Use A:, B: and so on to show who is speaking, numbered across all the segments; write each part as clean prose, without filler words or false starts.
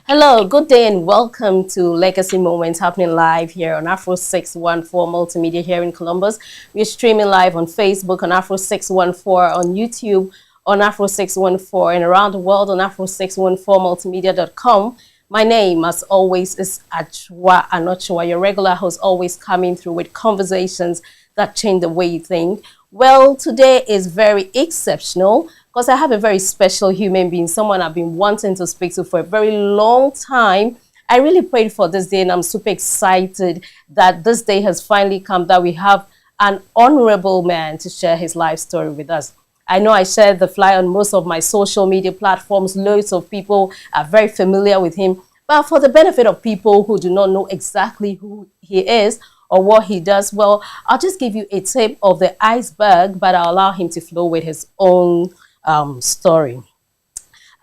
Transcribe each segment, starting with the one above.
A: Hello, good day, and welcome to Legacy Moments happening live here on Afro 614 Multimedia here in Columbus. We're streaming live on Facebook on Afro 614, on YouTube on Afro 614, and around the world on Afro614multimedia.com. My name, as always, is Achwa Anochwa, your regular host, always coming through with conversations that change the way you think. Well, today is very exceptional because I have a very special human being, someone I've been wanting to speak to for a very long time. I really prayed for this day, and I'm super excited that this day has finally come, that we have an honorable man to share his life story with us. I know I shared the flyer on most of my social media platforms. Loads of people are very familiar with him. But for the benefit of people who do not know exactly who he is or what he does, well, I'll just give you a tip of the iceberg, but I'll allow him to flow with his own story.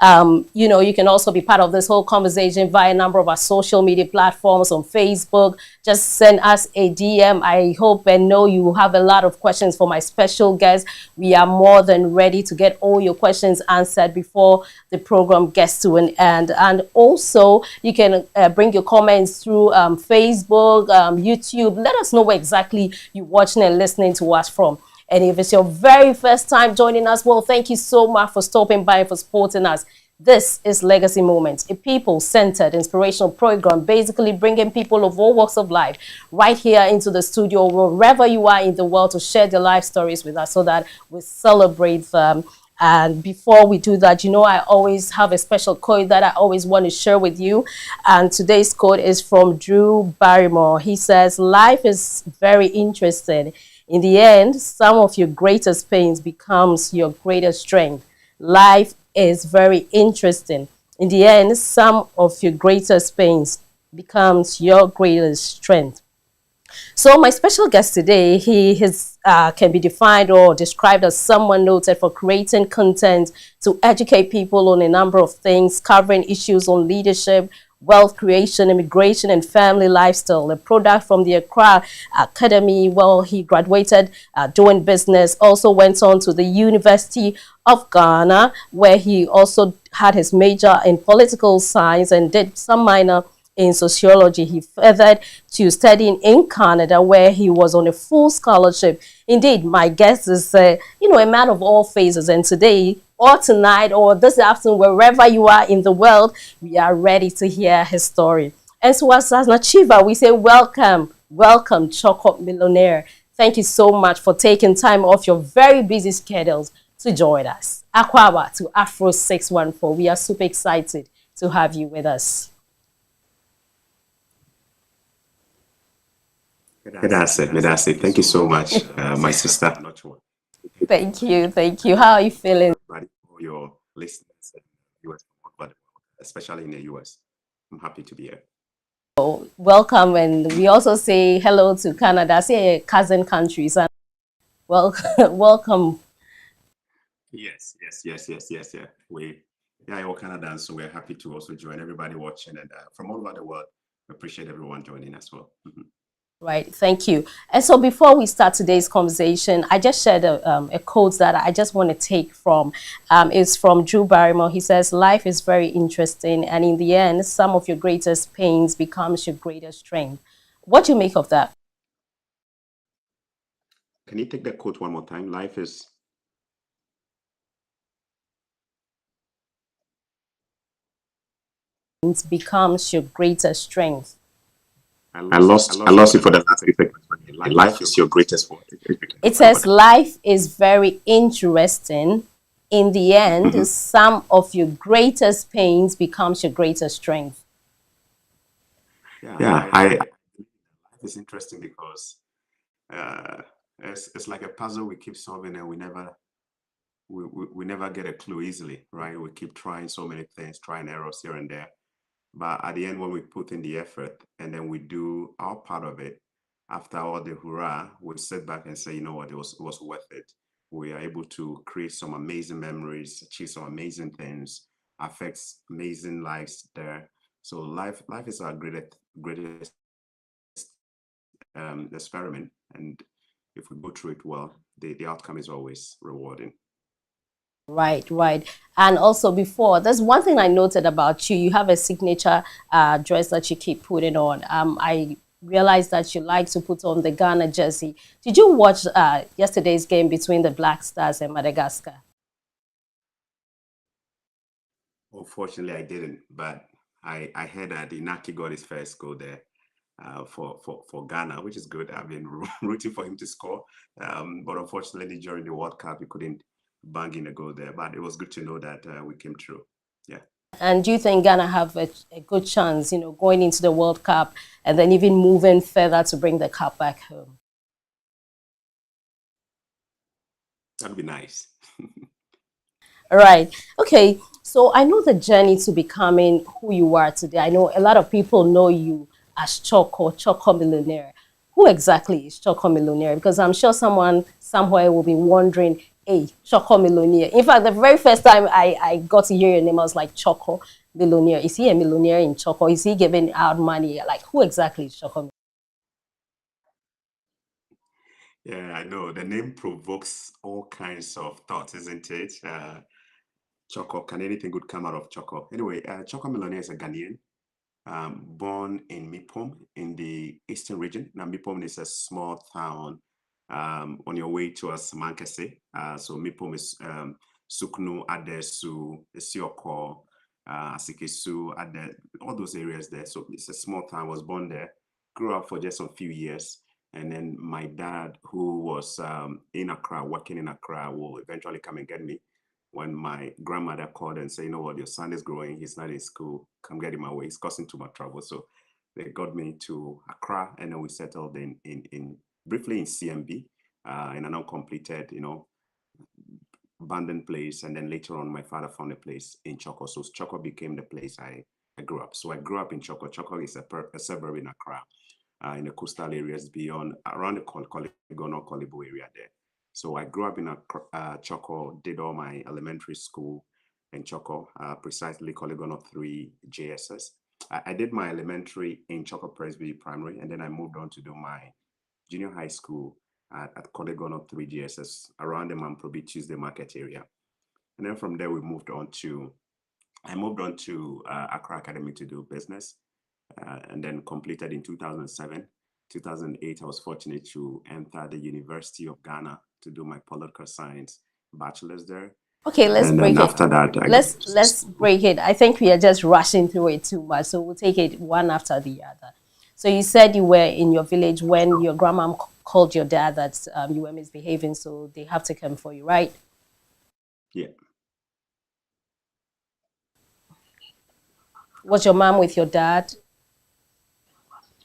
A: You can also be part of this whole conversation via a number of our social media platforms on Facebook. Just send us a DM. I hope and know you have a lot of questions for my special guest. We are more than ready to get all your questions answered before the program gets to an end. And also, you can bring your comments through Facebook, YouTube. Let us know where exactly you're watching and listening to us from. And if it's your very first time joining us, well, thank you so much for stopping by and for supporting us. This is Legacy Moments, a people-centered inspirational program, basically bringing people of all walks of life right here into the studio, wherever you are in the world, to share their life stories with us so that we celebrate them. And before we do that, I always have a special quote that I always want to share with you. And today's quote is from Drew Barrymore. He says, "Life is very interesting. In the end, some of your greatest pains becomes your greatest strength. Life is very interesting. In the end, some of your greatest pains becomes your greatest strength." So my special guest today, can be defined or described as someone noted for creating content to educate people on a number of things, covering issues on leadership, wealth creation, immigration, and family lifestyle. A product from the Accra Academy. Well, he graduated doing business, also went on to the University of Ghana, where he also had his major in political science and did some minor in sociology. He furthered to studying in Canada, where he was on a full scholarship. Indeed, my guest is, a man of all phases. And today, or tonight, or this afternoon, wherever you are in the world, we are ready to hear his story. And so, as an achiever, we say, welcome, welcome, Chorkor Millionaire. Thank you so much for taking time off your very busy schedules to join us. Akwaba to Afro 614. We are super excited to have you with us.
B: Medase. Thank you so much, my sister. Not sure.
A: Thank you. Thank you. How are you feeling?
B: Everybody, for your listeners in the US, but especially in the US. I'm happy to be here.
A: Welcome. And we also say hello to Canada, say cousin countries. And welcome.
B: Yes. Yeah, all Canadians, so we're happy to also join everybody watching and from all over the world. We appreciate everyone joining as well.
A: Right. Thank you. And so before we start today's conversation, I just shared a quote that I just want to take from. It's from Drew Barrymore. He says, "Life is very interesting. And in the end, some of your greatest pains becomes your greatest strength." What do you make of that?
B: Can you take that quote one more time? Life is.
A: It becomes your greatest strength.
B: I lost you for the last 2 seconds. Life is your greatest what?
A: It says life is very interesting. In the end, some of your greatest pains becomes your greatest strength.
B: Yeah, I life is interesting because uh, it's like a puzzle we keep solving and we never get a clue easily, right? We keep trying so many things, trying errors here and there. But at the end, when we put in the effort and then we do our part of it, after all the hurrah, we sit back and say, you know what, it was worth it. We are able to create some amazing memories, achieve some amazing things, affects amazing lives there. So life is our greatest experiment, and if we go through it well, the outcome is always rewarding.
A: Right, right. And also before, there's one thing I noted about you. You have a signature dress that you keep putting on. I realized that you like to put on the Ghana jersey. Did you watch yesterday's game between the Black Stars and Madagascar?
B: Unfortunately, I didn't, but I heard that Inaki got his first goal there for Ghana, which is good. I've been rooting for him to score, but unfortunately during the World Cup, he couldn't bang in a goal there. But it was good to know that we came through. Yeah,
A: And do you think Ghana have a good chance, going into the World Cup and then even moving further to bring the cup back home?
B: that'd be nice.
A: All right. Okay. So I know the journey to becoming who you are today. I know a lot of people know you as Chorkor Millionaire. Who exactly is Chorkor Millionaire? Because I'm sure someone somewhere will be wondering, hey, Chorkor Millionaire. In fact, the very first time I got to hear your name, I was like, Chorkor Millionaire. Is he a millionaire in Chorkor? Is he giving out money? Like, who exactly is Chorkor?
B: Yeah, I know. The name provokes all kinds of thoughts, isn't it? Choco, can anything good come out of Choco? Anyway, Choco Millionaire is a Ghanaian, born in Mipom in the eastern region. Now, Mipom is a small town on your way towards Mankese. So Mipom is Suknu, Adesu, Esioko, Asikesu, Ade, all those areas there. So it's a small town. I was born there, grew up for just a few years. And then my dad, who was in Accra, working in Accra, will eventually come and get me when my grandmother called and said, you know what, your son is growing, he's not in school, come get him away, he's causing too much trouble. So they got me to Accra, and then we settled in briefly in CMB, in an uncompleted, abandoned place. And then later on, my father found a place in Chorkor. So Chorkor became the place I grew up. So I grew up in Chorkor. Chorkor is a suburb in Accra, in the coastal areas beyond, around the Koligono, Kolibo area there. So I grew up in Chorkor, did all my elementary school in Chorkor, precisely Koligono 3 JSS. I did my elementary in Chorkor Presby Primary, and then I moved on to do my junior high school at Koligono 3 JSS around the Mamprobi Tuesday Market area. And then from there, I moved on to Accra Academy to do business, and then completed in 2007. 2008, I was fortunate to enter the University of Ghana to do my political science bachelor's there.
A: Okay, let's
B: And then
A: break it.
B: after that, I got
A: Let's break it. I think we are just rushing through it too much, so we'll take it one after the other. So you said you were in your village when your grandma called your dad that you were misbehaving, so they have to come for you, right?
B: yeah.
A: Was your mom with your dad?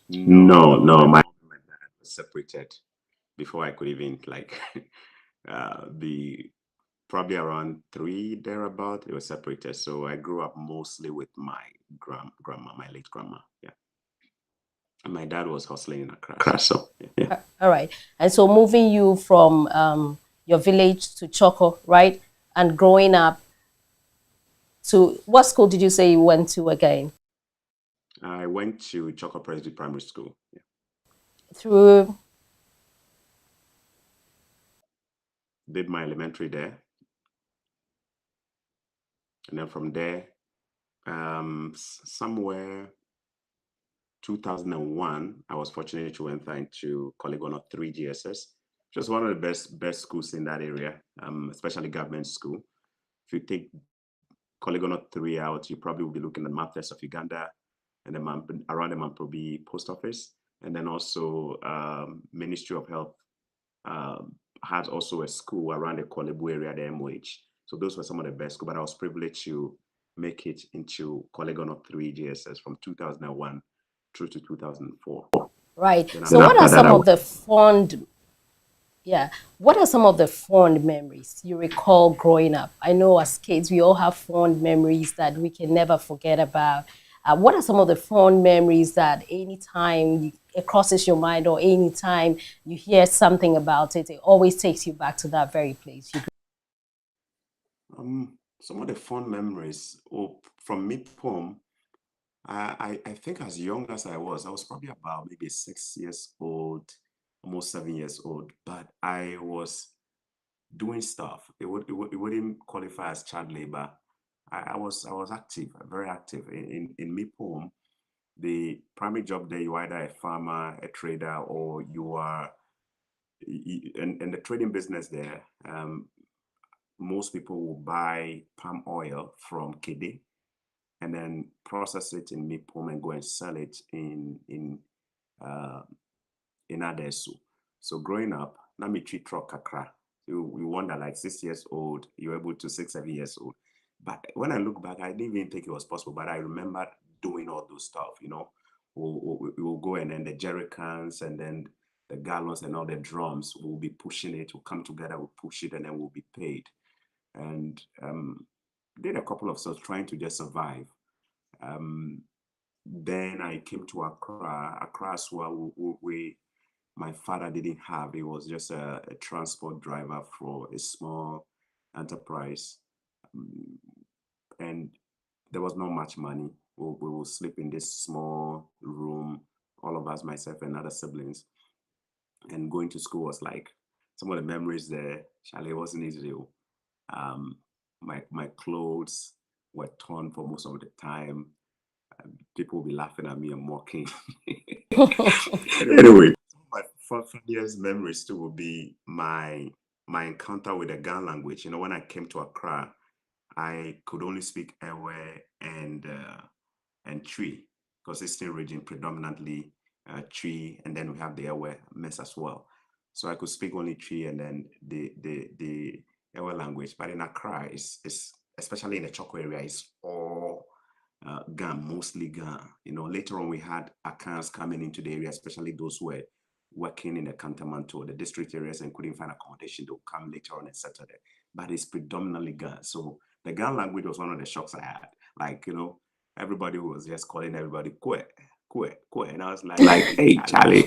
B: No, my mom and dad were separated before I could even like be probably around 3 thereabout. They were separated, so I grew up mostly with my grandma, my late grandma. Yeah, and my dad was hustling in Accra, so yeah.
A: All right. And so moving you from your village to Choco, right? And growing up to what school did you say you went to again?
B: I went to Chorkor Presby Primary School. Yeah.
A: Through
B: Did my elementary there, and then from there, somewhere 2001, I was fortunate to enter into Koligono 3 GSS, which was one of the best schools in that area, especially government school. If you take Koligono 3 out, you probably will be looking at Martyrs of Uganda and around the Mamprobi post office, and then also Ministry of Health had also a school around the Kolebu area, the MOH. So those were some of the best schools, but I was privileged to make it into Koligono 3 GSS from 2001 through to 2004.
A: right.
B: Then
A: So what
B: after
A: are
B: that,
A: some of the fond yeah, what are some of the fond memories you recall growing up? I know as kids we all have fond memories that we can never forget about. What are some of the fond memories that anytime it crosses your mind or anytime you hear something about it, it always takes you back to that very place you
B: some of the fond memories from Mid-Pom, I think as young as I was probably about maybe 6 years old, almost 7 years old, but I was doing stuff. It wouldn't qualify as child labor. I was active, very active in MIPOM. The primary job there, you're either a farmer, a trader, or you are in the trading business there. Most people will buy palm oil from Kede and then process it in MIPOM and go and sell it uh, in Adesu. So growing up, na me treat truck kakra. You wonder, like 6 years old, you're able to 6, 7 years old. But when I look back, I didn't even think it was possible. But I remember doing all those stuff. We'll go, and then the jerry cans and then the gallons and all the drums, we'll be pushing it. We'll come together, we'll push it, and then we'll be paid. And did a couple of stuff trying to just survive. Then I came to Accra. Accra as well, my father didn't have. He was just a transport driver for a small enterprise. And there was not much money. We will sleep in this small room, all of us, myself and other siblings. And going to school was like, some of the memories there, Charlie, wasn't easy. Um, my clothes were torn for most of the time. People will be laughing at me and mocking. Anyway, my funniest memories too will be my encounter with the Ga language. When I came to Accra, I could only speak Ewe and Tree, because Eastern region predominantly Tree, and then we have the Ewe mess as well. So I could speak only Tree and then the Ewe language. But in Accra, it's especially in the Chorkor area, it's all Ga, mostly Ga. Later on we had Akans coming into the area, especially those who were working in the Cantonment, the district areas, and couldn't find accommodation. They'll come later on and settle there. But it's predominantly Ga. So the Ga language was one of the shocks I had. Like, everybody was just calling everybody Kwe, Kwe, Kwe. And I was like, hey, Charlie,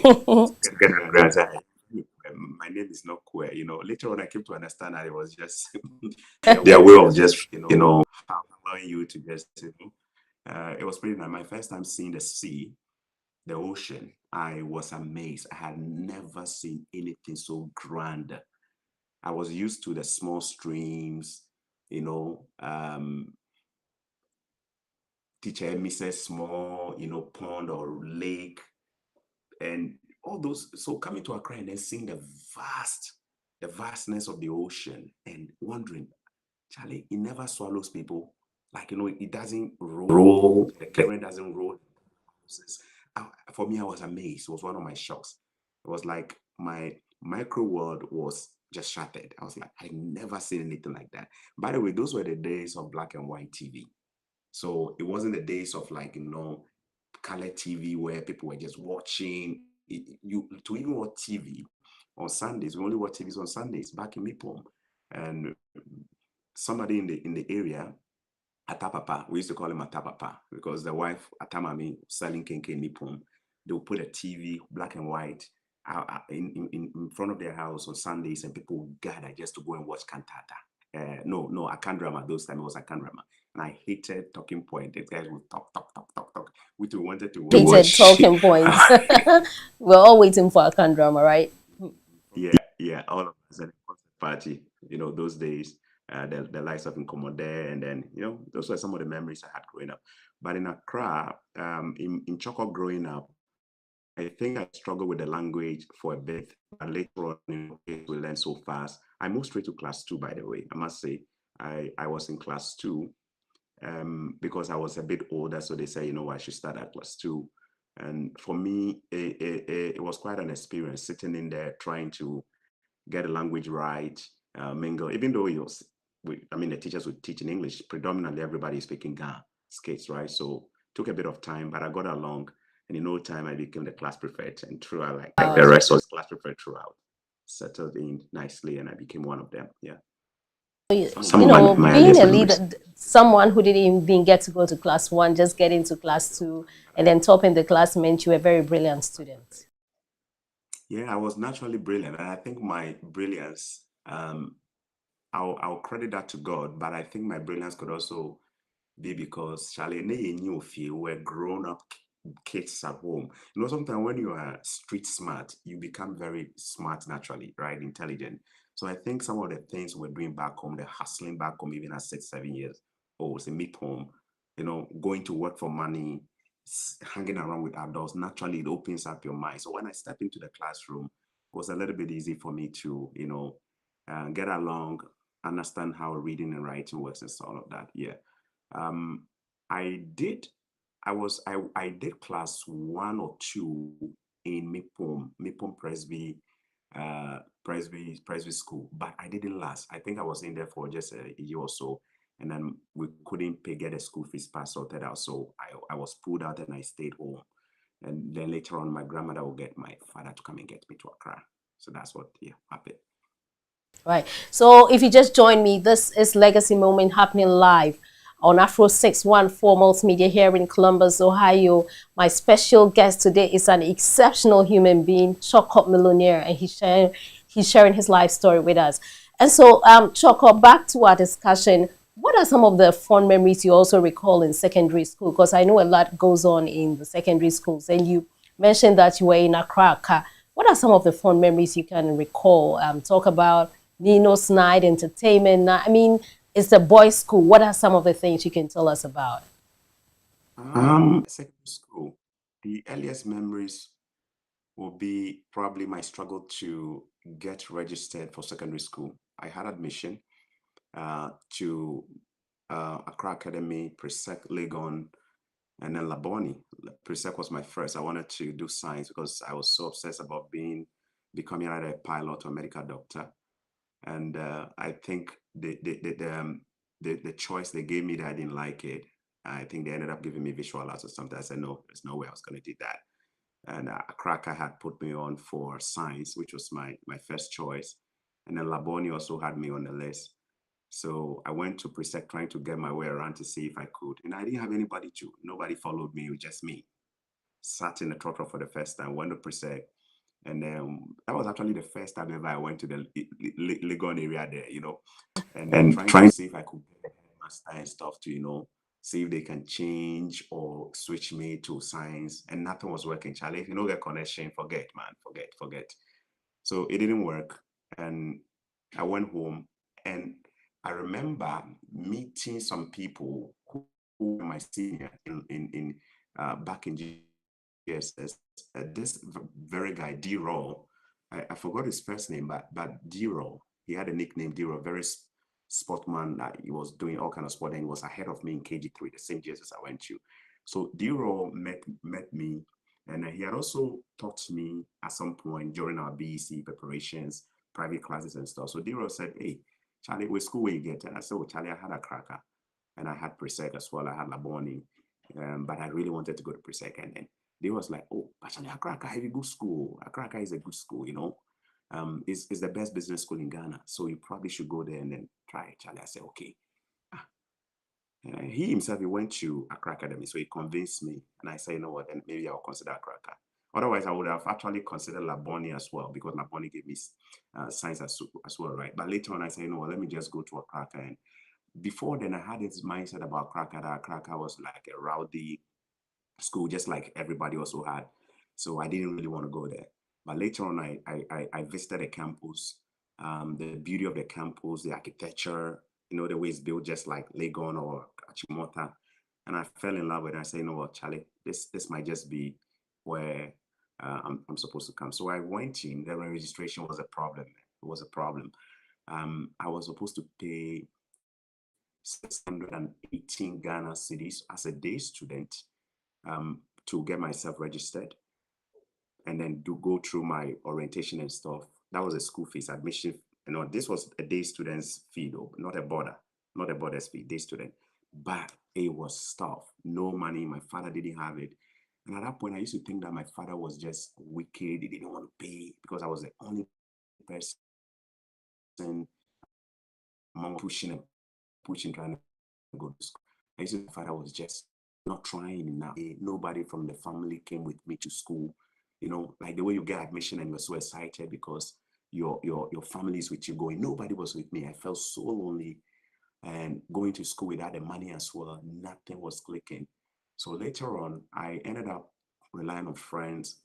B: my name is not Kwe. Later on I came to understand that it was just their way of just, allowing you to just, it was pretty nice. My first time seeing the sea, the ocean, I was amazed. I had never seen anything so grand. I was used to the small streams, teacher Mrs. Small, pond or lake, and all those. So coming to Accra and then seeing the vastness of the ocean and wondering, Charlie, it never swallows people. Like, it doesn't roll, the current doesn't roll. For me, I was amazed. It was one of my shocks. It was like my micro world was just shattered. I was like, I never seen anything like that. By the way, those were the days of black and white TV. So it wasn't the days of like, color TV where people were just watching. To even watch TV on Sundays, we only watch TVs on Sundays back in Mipom. And somebody in the area, Atapapa, we used to call him Atapapa because the wife, Atamami, selling kenke in Mipom, they would put a TV, black and white, in front of their house on Sundays, and people would gather just to go and watch cantata. No, Akan drama. Those times it was Akan drama. And I hated talking point. The guys would talk. We too wanted to
A: Hated
B: watch.
A: talking points. We're all waiting for a can drama, right?
B: Yeah, all of us at the concert party, those days, the likes of Incomode, and then, those were some of the memories I had growing up. But in Accra, in Chorkor growing up, I think I struggled with the language for a bit, but later on, we learned so fast. I moved straight to class 2, by the way. I must say, I was in class 2 because I was a bit older. So they said, I should start at class 2. And for me, it was quite an experience sitting in there trying to get the language right, mingle, even though the teachers would teach in English, predominantly everybody is speaking Ga skates, right? So it took a bit of time, but I got along. And in no time, I became the class prefect. And throughout, like the rest was class prefect throughout, settled in nicely, and I became one of them. Yeah. Some of my
A: Being
B: earliest
A: a
B: memories.
A: leader, someone who didn't even get to go to class 1, just get into class 2, and then topping the class meant you were a very brilliant student.
B: Yeah, I was naturally brilliant. And I think my brilliance, I'll credit that to God, but I think my brilliance could also be because Charlie, knew if you were grown up kids at home. Sometimes when you are street smart, you become very smart naturally, right? Intelligent. So I think some of the things we're doing back home, the hustling back home, even at 6, 7 years old, say mid home, going to work for money, hanging around with adults, naturally it opens up your mind. So when I stepped into the classroom, it was a little bit easy for me to, get along, understand how reading and writing works and so all of that. Yeah. Um, I did, I did class 1 or 2 in Mipom Presby school, but I didn't last. I think I was in there for just a year or so, and then we couldn't get a school fees part sorted out. So I was pulled out and I stayed home. And then later on, my grandmother will get my father to come and get me to Accra. So that's what, yeah, happened.
A: Right. So if you just joined me, this is Legacy Moment happening live on Afro 614 Multimedia here in Columbus, Ohio. My special guest today is an exceptional human being, Chorkor Millionaire, and he's sharing his life story with us. And so, Chorkor, back to our discussion. What are some of the fond memories you also recall in secondary school? Because I know a lot goes on in the secondary schools, and you mentioned that you were in Accra. What are some of the fond memories you can recall? Talk about Nino's Night, entertainment night. I mean, it's a boys' school. What are some of the things you can tell us about?
B: Secondary school, the earliest memories will be probably my struggle to get registered for secondary school. I had admission to Accra Academy, Presec, Legon, and then Laboni. Presec was my first. I wanted to do science because I was so obsessed about becoming either a pilot or medical doctor. And I think the choice they gave me that I didn't like it. I think they ended up giving me visual arts or something. I said, no, there's no way I was going to do that. And a cracker had put me on for science, which was my first choice. And then Laboni also had me on the list. So I went to Presec trying to get my way around to see if I could. And I didn't have nobody followed me, it was just me. Sat in the truck for the first time, went to Presec. And that was actually the first time ever I went to the Legon area there, and then trying to see if I could get a master and stuff to, see if they can change or switch me to science. And nothing was working, Charlie. If you don't get connection, forget, man, forget. So it didn't work. And I went home and I remember meeting some people who were my senior in back in GSS. This very guy, D-Roll, I forgot his first name, but D-Roll, he had a nickname, D-Roll, very sportman. He was doing all kind of sport and he was ahead of me in KG3, the same GSS I went to. So D-Roll met me, and he had also taught to me at some point during our BEC preparations, private classes and stuff. So D-Roll said, hey, Charlie, what school will you get? And I said, oh, Charlie, I had a cracker. And I had Presec as well. I had Laboni. But I really wanted to go to Presec. And then they was like, oh, but Charlie, Accra is a good school. Accra is a good school, it's the best business school in Ghana. So you probably should go there and then try it, Charlie. I said, okay. He himself, he went to Accra Academy, so he convinced me. And I said, you know what, then maybe I'll consider Accra. Otherwise, I would have actually considered Laboni as well, because Laboni gave me science as well, right? But later on, I said, you know what, let me just go to Accra. And before then, I had this mindset about Accra, that Accra was like a rowdy school, just like everybody also had. So I didn't really want to go there. But later on, I visited the campus, the beauty of the campus, the architecture, the way it's built, just like Legon or Achimota. And I fell in love with it. I said, you know what, Charlie, this might just be where I'm supposed to come. So I went in. The registration was a problem. It was a problem. I was supposed to pay 618 Ghana cedis as a day student to get myself registered and then to go through my orientation and stuff. That was a school fees, admission. This was a day student's fee though, not a boarders fee, day student. But it was tough. No money. My father didn't have it. And at that point, I used to think that my father was just wicked. He didn't want to pay because I was the only person among pushing, trying to go to school. I used to think my father was just not trying enough. Nobody from the family came with me to school. Like the way you get admission and you're so excited because your family is with you going. Nobody was with me. I felt so lonely and going to school without the money as well. Nothing was clicking. So later on, I ended up relying on friends.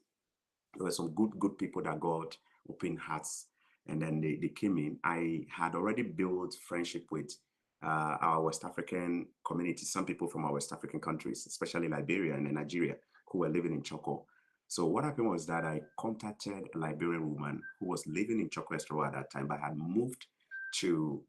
B: There were some good people that got open hearts. And then they came in. I had already built friendship with our West African community, some people from our West African countries, especially Liberia and Nigeria, who were living in Chorkor. So what happened was that I contacted a Liberian woman who was living in Chorkor at that time, but had moved to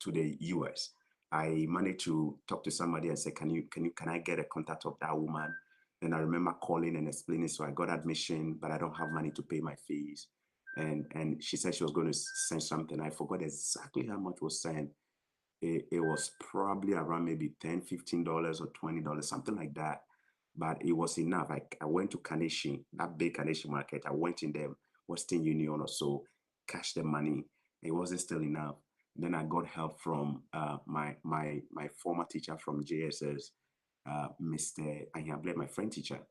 B: the US. I managed to talk to somebody and say, can I get a contact of that woman? And I remember calling and explaining. So I got admission, but I don't have money to pay my fees. And she said she was going to send something. I forgot exactly how much was sent. It was probably around maybe $10, $15 or $20, something like that. But it was enough. I went to Kaneshi, that big Kaneshi market. I went in there, Western Union or so, cashed the money. It wasn't still enough. Then I got help from my former teacher from JSS, Mr. Anyable, my friend teacher.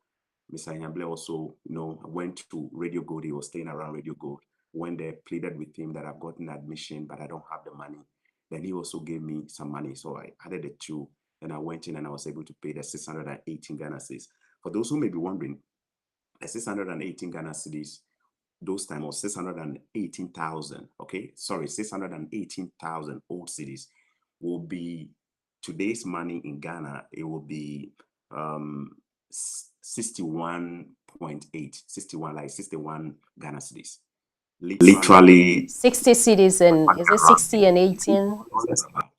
B: Mr. Anyable also, went to Radio Gold. He was staying around Radio Gold. When they pleaded with him that I've gotten admission, but I don't have the money. Then he also gave me some money. So I added the two. Then I went in and I was able to pay the 618 Ghana cedis. For those who may be wondering, the 618 Ghana cedis, those time was 618,000. Okay, sorry, 618,000 old cedis will be today's money in Ghana. It will be 61.8, like 61 Ghana cedis. Literally
A: 60 cities and is it 60 and 18?
B: about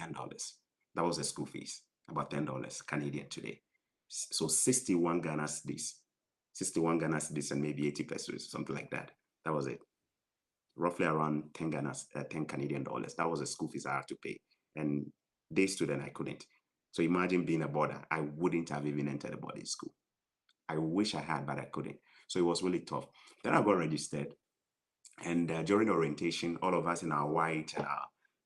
B: $10. That was the school fees, about $10 Canadian today. So 61 Ghana cedis, 61 Ghana cedis and maybe 80 pesos, something like that. That was it. Roughly around 10 Canadian dollars. That was the school fees I had to pay. And day student, I couldn't. So imagine being a boarder. I wouldn't have even entered a boarding school. I wish I had, but I couldn't. So it was really tough. Then I got registered. And during the orientation, all of us in our white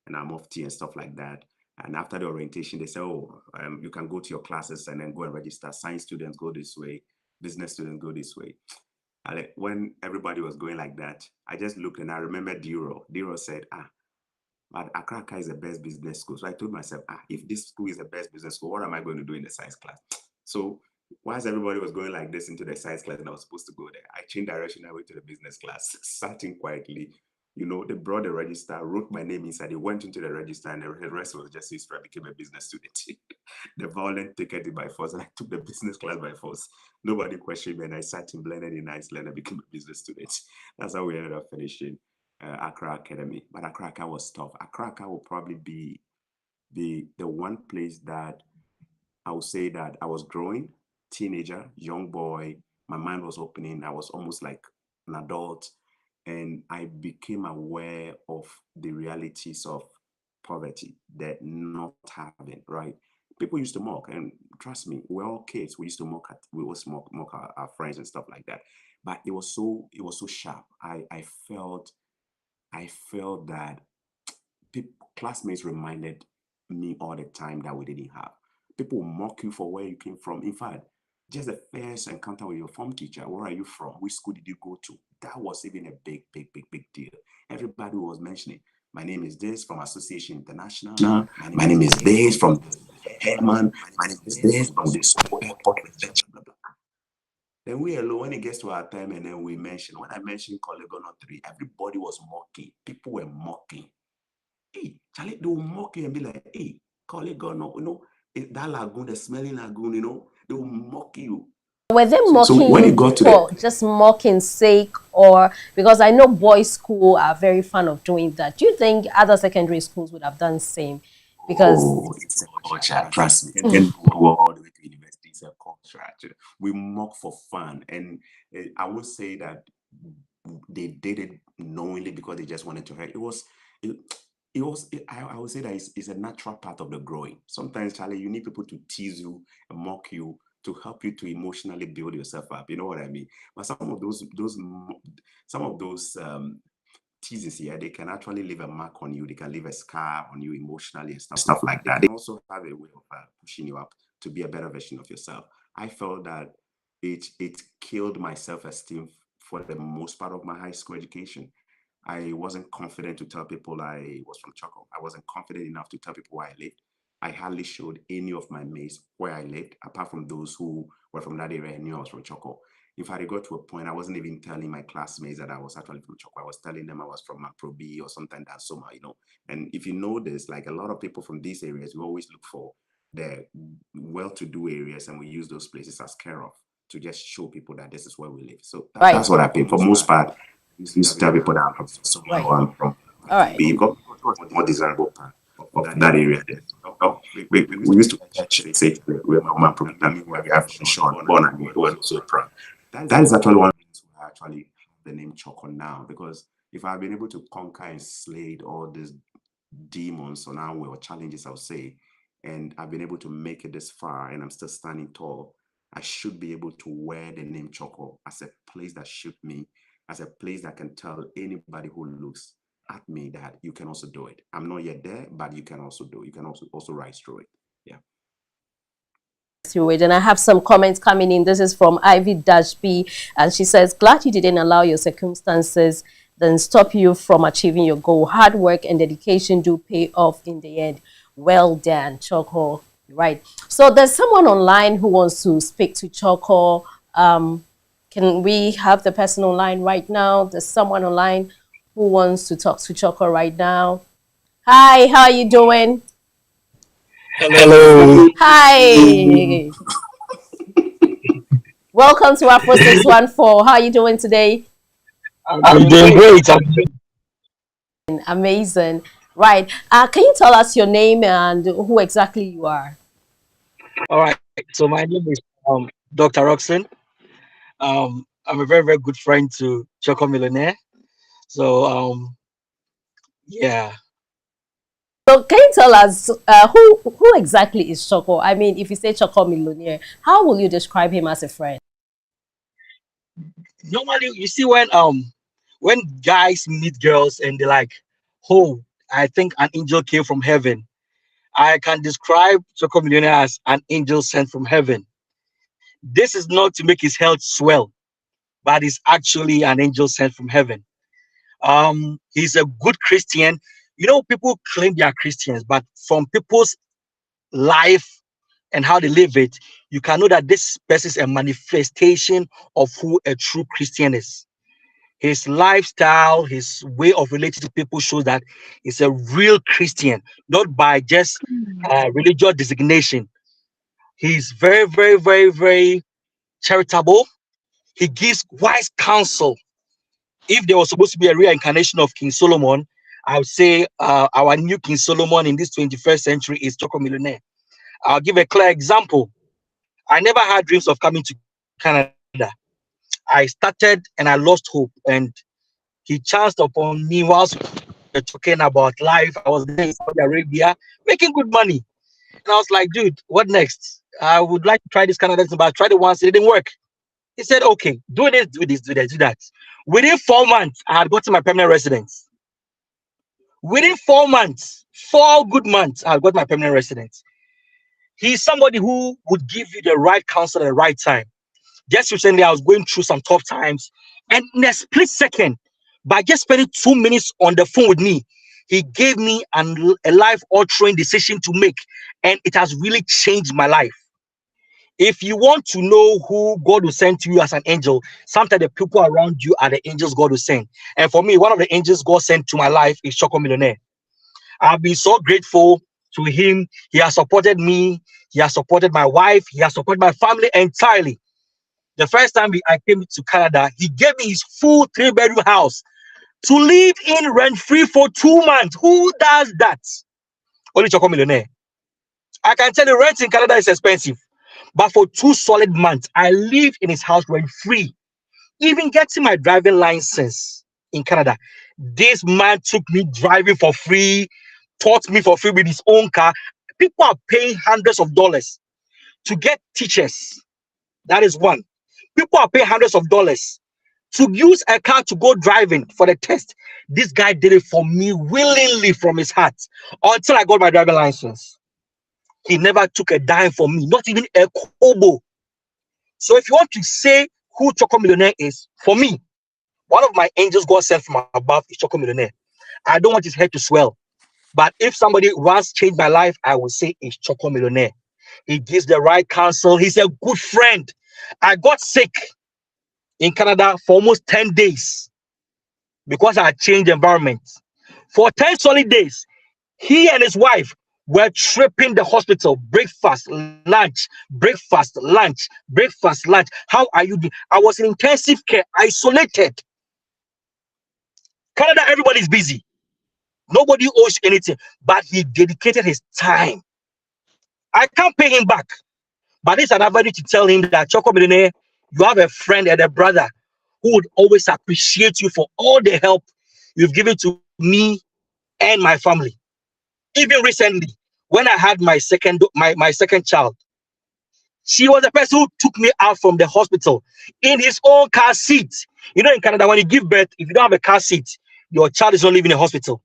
B: and our mufti and stuff like that. And after the orientation, they say, oh, you can go to your classes and then go and register. Science students go this way. Business students go this way. When everybody was going like that, I just looked and I remember Diro. Diro said, but Accra is the best business school. So I told myself, if this school is the best business school, what am I going to do in the science class? So whilst everybody was going like this into the science class and I was supposed to go there, I changed direction. I went to the business class, sat in quietly. They brought the register, wrote my name inside. They went into the register, and the rest was just history. I became a business student. The violent took it by force, and I took the business class by force. Nobody questioned me, and I sat in blended in Iceland and became a business student. That's how we ended up finishing Accra Academy. But Accra was tough. Accra will probably be the one place that I would say that I was growing, teenager, young boy. My mind was opening. I was almost like an adult. And I became aware of the realities of poverty, that not having, right? People used to mock, and trust me, we're all kids. We used to we always mock our friends and stuff like that. But it was so sharp. I felt that classmates reminded me all the time that we didn't have. People mock you for where you came from. In fact, just the first encounter with your form teacher, where are you from? Which school did you go to? That was even a big, big, big, big deal. Everybody was mentioning, my name is this from Association International. My name is this from Herman. My name is this from the school airport. Blah, blah. Then we alone, when it gets to our time, and then when I mentioned Polygon 3, everybody was mocking. People were mocking. Hey, Charlie, they will mock you and be like, hey, colleague, no, that lagoon, the smelling lagoon, they will mock you.
A: Were they
B: So
A: mocking
B: when
A: you
B: you got to
A: for just mocking sake, or because I know boys' school are very fond of doing that? Do you think other secondary schools would have done the same? Because
B: it's a culture, trust me. And then go all the way to university, it's a culture. Actually. We mock for fun. And I would say that they did it knowingly because they just wanted to hurt. I would say that it's a natural part of the growing. Sometimes, Charlie, you need people to tease you and mock you to help you to emotionally build yourself up. You know what I mean? But some of those teases here, they can actually leave a mark on you. They can leave a scar on you emotionally and stuff like that. They can also have a way of pushing you up to be a better version of yourself. I felt that it killed my self-esteem for the most part of my high school education. I wasn't confident to tell people I was from Chorkor. I wasn't confident enough to tell people where I lived. I hardly showed any of my mates where I lived, apart from those who were from that area and knew I was from Chorkor. In fact, it got to a point I wasn't even telling my classmates that I was actually from Chorkor. I was telling them I was from Maprobi or something that somehow, And if you know this, like a lot of people from these areas, we always look for the well-to-do areas and we use those places as care of to just show people that this is where we live. So
A: Right.
B: that's what happened. For most part, I used to tell people that I'm from somewhere
A: Right.
B: or I'm from
A: All right.
B: B because it was the more desirable part of that area there. So we used to catch and say we're from Maprobi. That means we have Sean born and we were so proud. That is actually one of the reasons why I actually have the name Chorkor now, because if I've been able to conquer and slay all these demons on our way or challenges, I'll say, and I've been able to make it this far and I'm still standing tall, I should be able to wear the name Chorkor as a place that should me, as a place that can tell anybody who looks at me that you can also do it. I'm not yet there, but you can also do it. You can also rise through it. Yeah.
A: Through it. And I have some comments coming in. This is from Ivy Dash B, and she says, glad you didn't allow your circumstances then stop you from achieving your goal. Hard work and dedication do pay off in the end. Well done, Chorkor. Right. So there's someone online who wants to speak to Chorkor. Can we have the person online right now? There's someone online who wants to talk to Chorkor right now. Hi, how are you doing?
C: Hello.
A: Hi. Welcome to Afro 614. How are you doing today?
C: I'm doing great.
A: Amazing. Right. Can you tell us your name and who exactly you are?
C: All right. So my name is Dr. Roxon. I'm a very, very good friend to Chorkor Millionaire. So yeah.
A: So can you tell us who exactly is Chorkor? I mean, if you say Chorkor Millionaire, how will you describe him as a friend?
C: Normally you see when guys meet girls and they're like, oh, I think an angel came from heaven. I can describe Chorkor Millionaire as an angel sent from heaven. This is not to make his health swell, but it's actually an angel sent from heaven. He's a good Christian. People claim they are Christians, but from people's life and how they live it, you can know that this person is a manifestation of who a true Christian is. His lifestyle, his way of relating to people shows that he's a real Christian, not by just religious designation. He's very, very, very, very charitable. He gives wise counsel. If there was supposed to be a reincarnation of King Solomon, I would say our new King Solomon in this 21st century is Chorkor Millionaire. I'll give a clear example. I never had dreams of coming to Canada. I started and I lost hope, and he chanced upon me whilst we were talking about life. I was there in Saudi Arabia making good money. And I was like, dude, what next? I would like to try this Canada thing, but I tried it once, it didn't work. He said, okay, do this, do this, do that, do that. Within 4 months, I had gotten my permanent residence. Within 4 months, 4 good months, I got my permanent residence. He's somebody who would give you the right counsel at the right time. Just recently, I was going through some tough times, and in a split second, by just spending 2 minutes on the phone with me, he gave me a life-altering decision to make, and it has really changed my life. If you want to know who God will send to you as an angel, sometimes the people around you are the angels God will send. And for me, one of the angels God sent to my life is Chorkor Millionaire. I've been so grateful to him. He has supported me. He has supported my wife. He has supported my family entirely. The first time I came to Canada, he gave me his full 3-bedroom house to live in rent-free for 2 months. Who does that? Only Chorkor Millionaire. I can tell you rent in Canada is expensive. But for 2 solid months, I lived in his house rent-free. Even getting my driving license in Canada, this man took me driving for free, taught me for free with his own car. People are paying hundreds of dollars to get teachers. That is one. People are paying hundreds of dollars to use a car to go driving for the test. This guy did it for me willingly from his heart until I got my driving license. He never took a dime from me, not even a kobo. So if you want to say who Chorkor Millionaire is, for me, one of my angels God sent from above is Chorkor Millionaire. I don't want his head to swell. But if somebody once changed my life, I would say it's Chorkor Millionaire. He gives the right counsel. He's a good friend. I got sick. in Canada for almost 10 days because I changed environment. For 10 solid days, he and his wife were tripping the hospital. Breakfast, lunch, breakfast, lunch, breakfast, lunch. How are you doing? I was in intensive care, isolated. Canada, everybody's busy. Nobody owes anything, but he dedicated his time. I can't pay him back. But it's an avenue to tell him that Chorkor Millionaire, you have a friend and a brother who would always appreciate you for all the help you've given to me and my family. Even recently, when I had my second child, she was the person who took me out from the hospital in his own car seat. You know, in Canada, when you give birth, if you don't have a car seat, your child is not living in a hospital.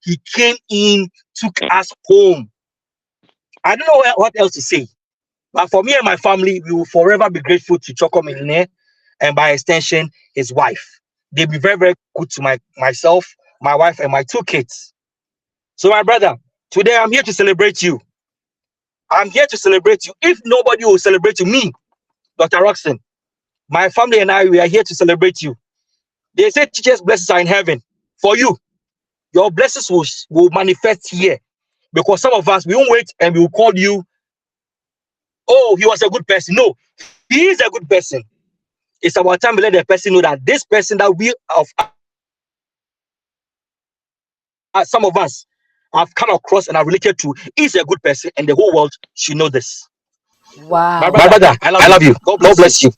C: He came in, took us home. I don't know what else to say. But for me and my family, we will forever be grateful to Chorkor Millionaire and by extension, his wife. They'll be very, very good to myself, my wife, and my 2 kids. So, my brother, today I'm here to celebrate you. I'm here to celebrate you. If nobody will celebrate you, me, Dr. Roxon, my family and I, we are here to celebrate you. They say teachers' blessings are in heaven. For you, your blessings will manifest here. Because some of us, we won't wait and we will call you, oh, he was a good person. No, he is a good person. It's about time we let the person know that this person that some of us have come across and are related to is a good person, and the whole world should know this.
A: Wow.
C: My brother, I love you. God bless you.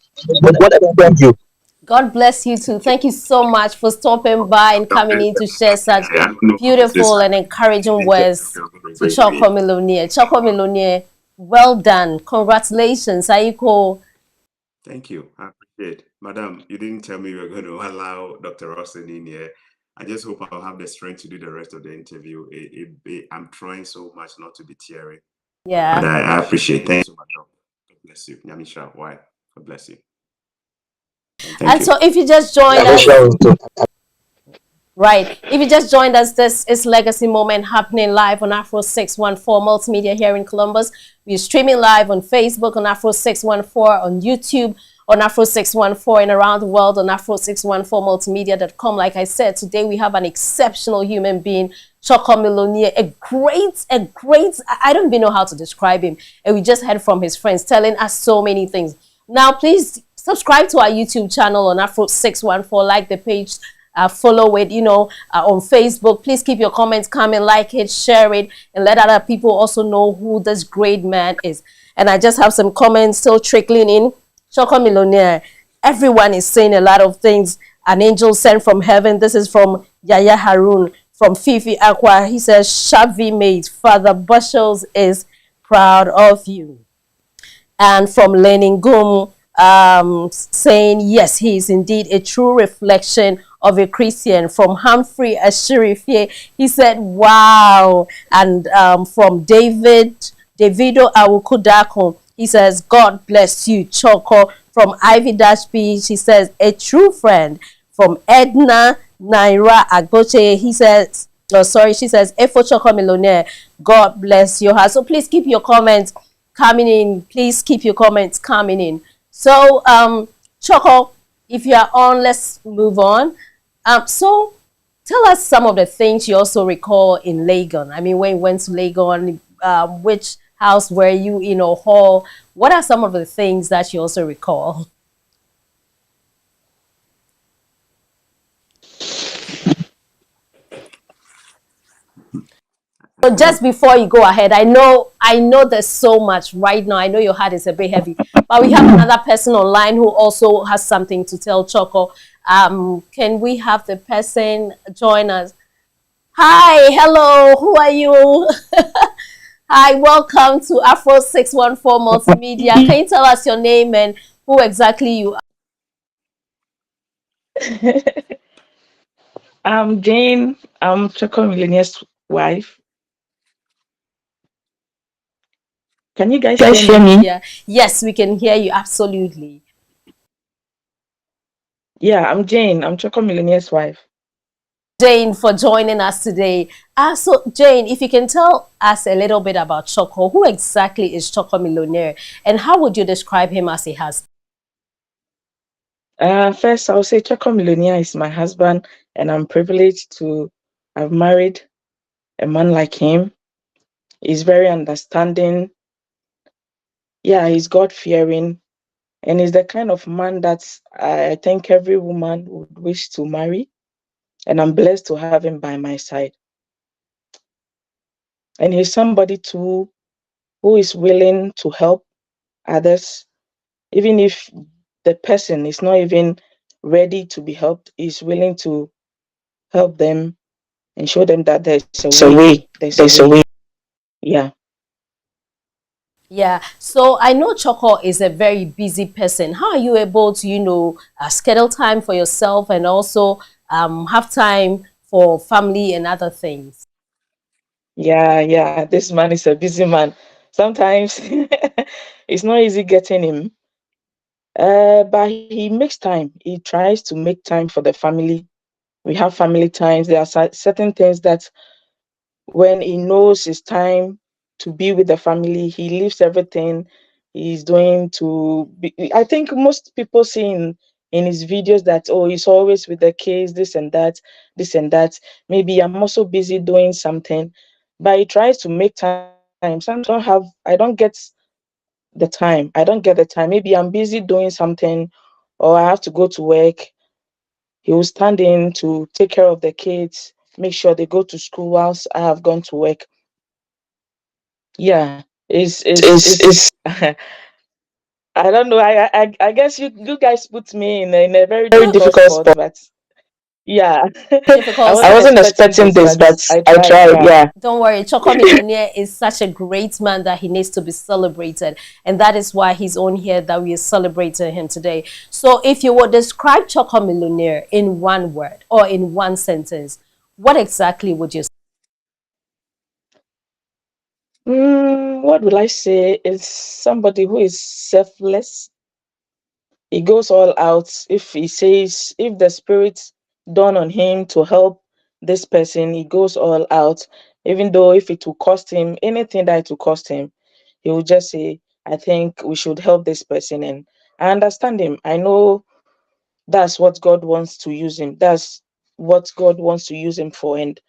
C: Thank you.
A: God bless you too. Thank you so much for stopping by and coming in to share such
B: I don't know how this
A: beautiful and encouraging words to
B: great
A: Chorkor Millionaire. Chorkor Millionaire, well done. Congratulations, Aiko.
B: Thank you. I appreciate it. Madam, you didn't tell me you were going to allow Dr. Rosen in here. I just hope I'll have the strength to do the rest of the interview. I'm trying so much not to be teary.
A: Yeah.
B: But I appreciate it. Thank you so much. God bless you. Nyamisha, why? God bless you.
A: And
B: you.
A: so if you just joined us, right, if you just joined us, this is Legacy Moment happening live on Afro 614 Multimedia here in Columbus. We're streaming live on Facebook on Afro 614, on YouTube on Afro 614, and around the world on Afro614multimedia.com. Like I said, today we have an exceptional human being, Chorkor Millionaire, a great, I don't even know how to describe him. And we just heard from his friends telling us so many things. Now, please subscribe to our YouTube channel on Afro 614, like the page, follow it, on Facebook. Please keep your comments coming, like it, share it, and let other people also know who this great man is. And I just have some comments still trickling in. Chorkor Millionaire, everyone is saying a lot of things. An angel sent from heaven. This is from Yaya Harun, from Fifi Aqua. He says, Shavi mate, Father Bushels is proud of you. And from Lenin Gum, saying, yes, he is indeed a true reflection of a Christian. From Humphrey Ashirifie, he said, wow. And from Davido Awukudako, he says, God bless you, Chorkor. From Ivy Dash B, she says, a true friend. From Edna Naira Agboche, he says, she says, Efo Chorkor Millionaire, God bless your heart. So please keep your comments coming in. Please keep your comments coming in. So, Chorkor, if you are on, let's move on. So, tell us some of the things you also recall in Legon. I mean, when you went to Legon, which house were you in, or hall? What are some of the things that you also recall? So just before you go ahead, I know there's so much right now. I know your heart is a bit heavy, but we have another person online who also has something to tell Chorkor. Can we have the person join us? Hi, hello, who are you? Hi, welcome to Afro 614 Multimedia. Can you tell us your name and who exactly you are?
D: I'm Jane. I'm Chorkor Millionaire's wife. Can you guys hear me?
A: Yeah. Yes, we can hear you, absolutely.
D: Yeah, I'm Jane. I'm Chorkor Millionaire's wife.
A: Jane, for joining us today. So, Jane, if you can tell us a little bit about Chorkor, who exactly is Chorkor Millionaire, and how would you describe him as he has?
D: First, I'll say Chorkor Millionaire is my husband, and I'm privileged to have married a man like him. He's very understanding. Yeah, he's God fearing, and he's the kind of man that I think every woman would wish to marry. And I'm blessed to have him by my side. And he's somebody too who is willing to help others, even if the person is not even ready to be helped, he's willing to help them and show them that there's a
C: There's a
D: way.
C: way.
D: There's a
C: There's a
D: way.
C: way.
D: Yeah.
A: Yeah, so I know Chorkor is a very busy person. How are you able to, schedule time for yourself and also have time for family and other things?
D: Yeah. This man is a busy man. Sometimes it's not easy getting him. But he makes time. He tries to make time for the family. We have family times. There are certain things that when he knows it's time to be with the family, he leaves everything he's doing to be. I think most people see in his videos that, oh, he's always with the kids, this and that, this and that. Maybe I'm also busy doing something, but he tries to make time. Sometimes I don't get the time. I don't get the time. Maybe I'm busy doing something or I have to go to work. He will stand in to take care of the kids, make sure they go to school whilst I have gone to work. Yeah, it's
C: Is
D: I don't know. I guess you guys put me in a very
C: very
D: difficult
C: difficult
D: spot,
C: spot.
D: but yeah, I
A: Difficult
C: I
D: wasn't
A: spot.
C: wasn't
D: expecting
C: expecting
D: this,
C: this,
D: but
C: but
D: I
C: I
D: tried.
C: tried.
D: Yeah.
C: Yeah.
A: Don't worry, Chorkor Millionaire is such a great man that he needs to be celebrated. And that is why he's on here, that we are celebrating him today. So if you would describe Chorkor Millionaire in one word or in one sentence, what exactly would you say?
D: What will I say? Is somebody who is selfless. He goes all out. If he says, if the spirit dawn on him to help this person, he goes all out. Even though if it will cost him anything that it will cost him, he will just say, I think we should help this person. And I understand him. I know that's what God wants to use him. That's what God wants to use him for. And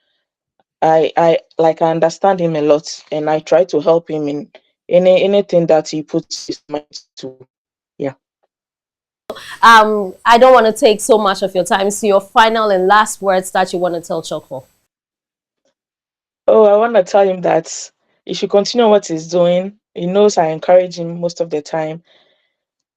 D: I understand him a lot, and I try to help him in anything that he puts his mind to. Yeah.
A: I don't want to take so much of your time. So your final and last words that you want to tell Chorkor.
D: Oh, I want to tell him that he should continue what he's doing. He knows I encourage him most of the time.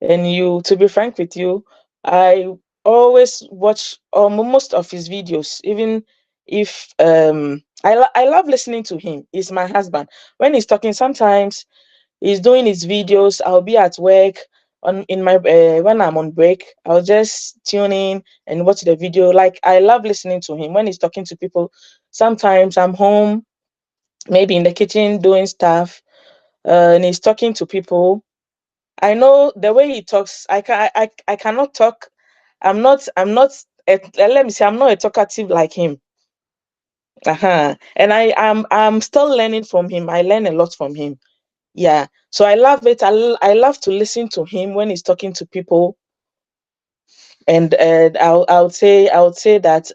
D: And to be frank with you, I always watch most of his videos, even if I love listening to him. He's my husband. When he's talking, sometimes he's doing his videos. I'll be at work on in my when I'm on break. I'll just tune in and watch the video. Like I love listening to him when he's talking to people. Sometimes I'm home, maybe in the kitchen doing stuff, and he's talking to people. I know the way he talks. I cannot talk. Let me say I'm not a talkative like him. And I'm still learning from him. I learn a lot from him. Yeah. So I love it. I love to listen to him when he's talking to people. And I would say that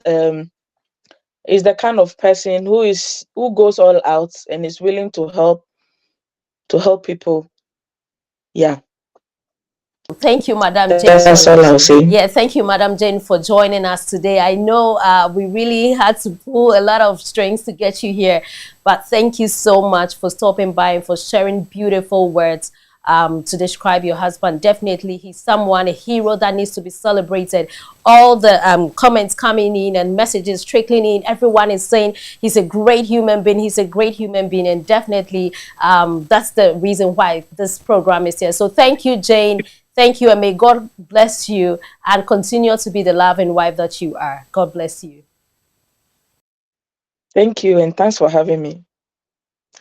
D: is the kind of person who goes all out and is willing to help people. Yeah.
A: Thank you, Madam Jane,
D: That's
C: That's
A: for
D: all
C: all
D: I'll
C: I'll
D: say.
C: say.
A: yeah, thank you, Madam Jane, for joining us today. I know we really had to pull a lot of strings to get you here, but thank you so much for stopping by and for sharing beautiful words to describe your husband. Definitely, he's someone, a hero that needs to be celebrated. All the comments coming in and messages trickling in, everyone is saying he's a great human being. He's a great human being, and definitely that's the reason why this program is here. So thank you, Jane. Thank you, and may God bless you and continue to be the loving wife that you are. God bless you.
D: Thank you, and thanks for having me.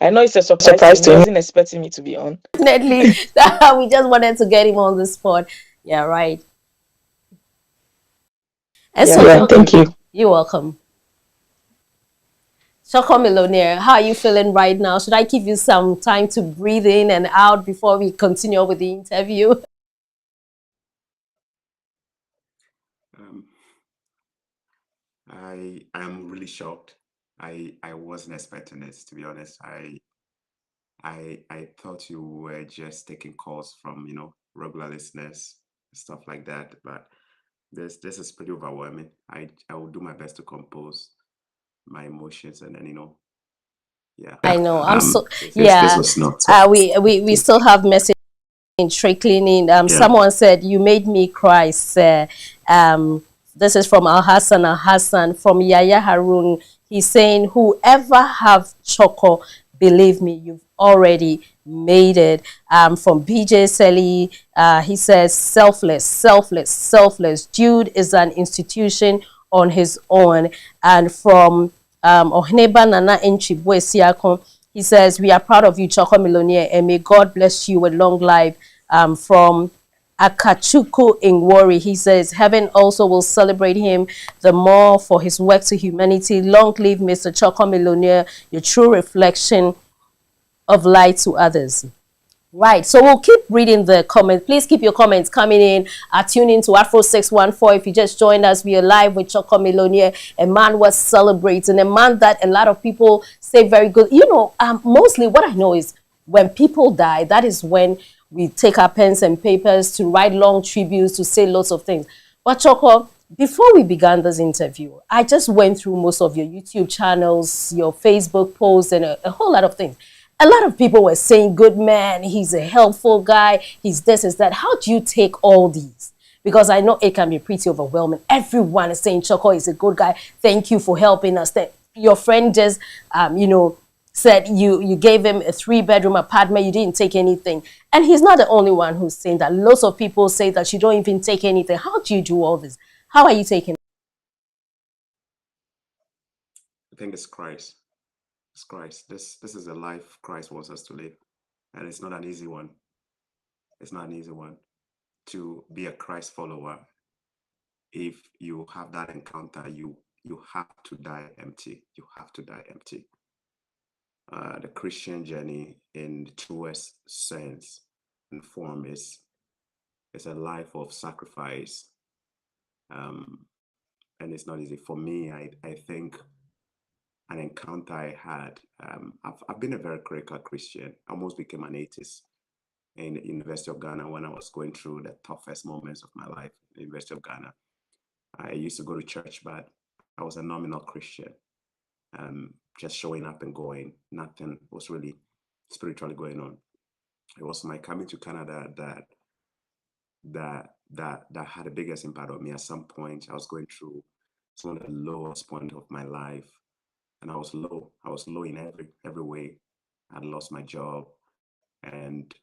D: I know it's a surprise to
C: Surprised
D: him. He
C: to him.
D: wasn't expecting me to be on.
A: Definitely, we just wanted to get him on the spot. Yeah, right. And
D: Yeah,
A: so,
C: Yeah,
D: thank
C: thank
D: you.
C: you.
A: you're welcome. Chorkor Millionaire, how are you feeling right now? Should I give you some time to breathe in and out before we continue with the interview?
B: I am really shocked. I wasn't expecting this, to be honest. I thought you were just taking calls from, regular listeners, stuff like that. But this is pretty overwhelming. I will do my best to compose my emotions, and then, yeah.
A: I know. I'm so
B: This
A: yeah.
B: was not tough.
A: We still have message trickling in.
B: Yeah.
A: Someone said you made me cry, sir. This is from Al Hassan. Al Hassan from Yaya Harun. He's saying, "Whoever have Choco, believe me, you've already made it." From BJ Selly, he says, "Selfless, selfless, selfless. Jude is an institution on his own." And from Ohneba Nana Enchibwe Siakon, he says, "We are proud of you, Chorkor Millionaire, and may God bless you with long life." From Akachuku in Worry, he says, "Heaven also will celebrate him the more for his work to humanity. Long live Mr. Chorkor Millionaire, your true reflection of light to others." Right, so we'll keep reading the comments. Please keep your comments coming in. Tune in to Afro 614. If you just joined us, we are live with Chorkor Millionaire, a man was celebrating, a man that a lot of people say very good. Mostly what I know is when people die, that is when we take our pens and papers to write long tributes, to say lots of things. But Chorkor, before we began this interview, I just went through most of your YouTube channels, your Facebook posts, and a whole lot of things. A lot of people were saying, "Good man, he's a helpful guy, he's this, is that." How do you take all these? Because I know it can be pretty overwhelming. Everyone is saying Chorkor is a good guy. Thank you for helping us. Your friend just, said you gave him a 3-bedroom apartment. You didn't take anything. And he's not the only one who's saying that. Lots of people say that you don't even take anything. How do you do all this? How are you taking it?
B: I think it's Christ. It's Christ. This is a life Christ wants us to live, and it's not an easy one. It's not an easy one to be a Christ follower. If you have that encounter, you have to die empty. You have to die empty. The Christian journey, in the truest sense and form, is a life of sacrifice, um, and it's not easy for me. I think an encounter I had. I've been a very critical Christian. I almost became an atheist in the University of Ghana when I was going through the toughest moments of my life. The University of Ghana. I used to go to church, but I was a nominal Christian, just showing up and going. Nothing was really spiritually going on. It was my coming to Canada that had the biggest impact on me. At some point, I was going through some of the lowest point of my life, and I was low. I was low in every way. I'd lost my job, and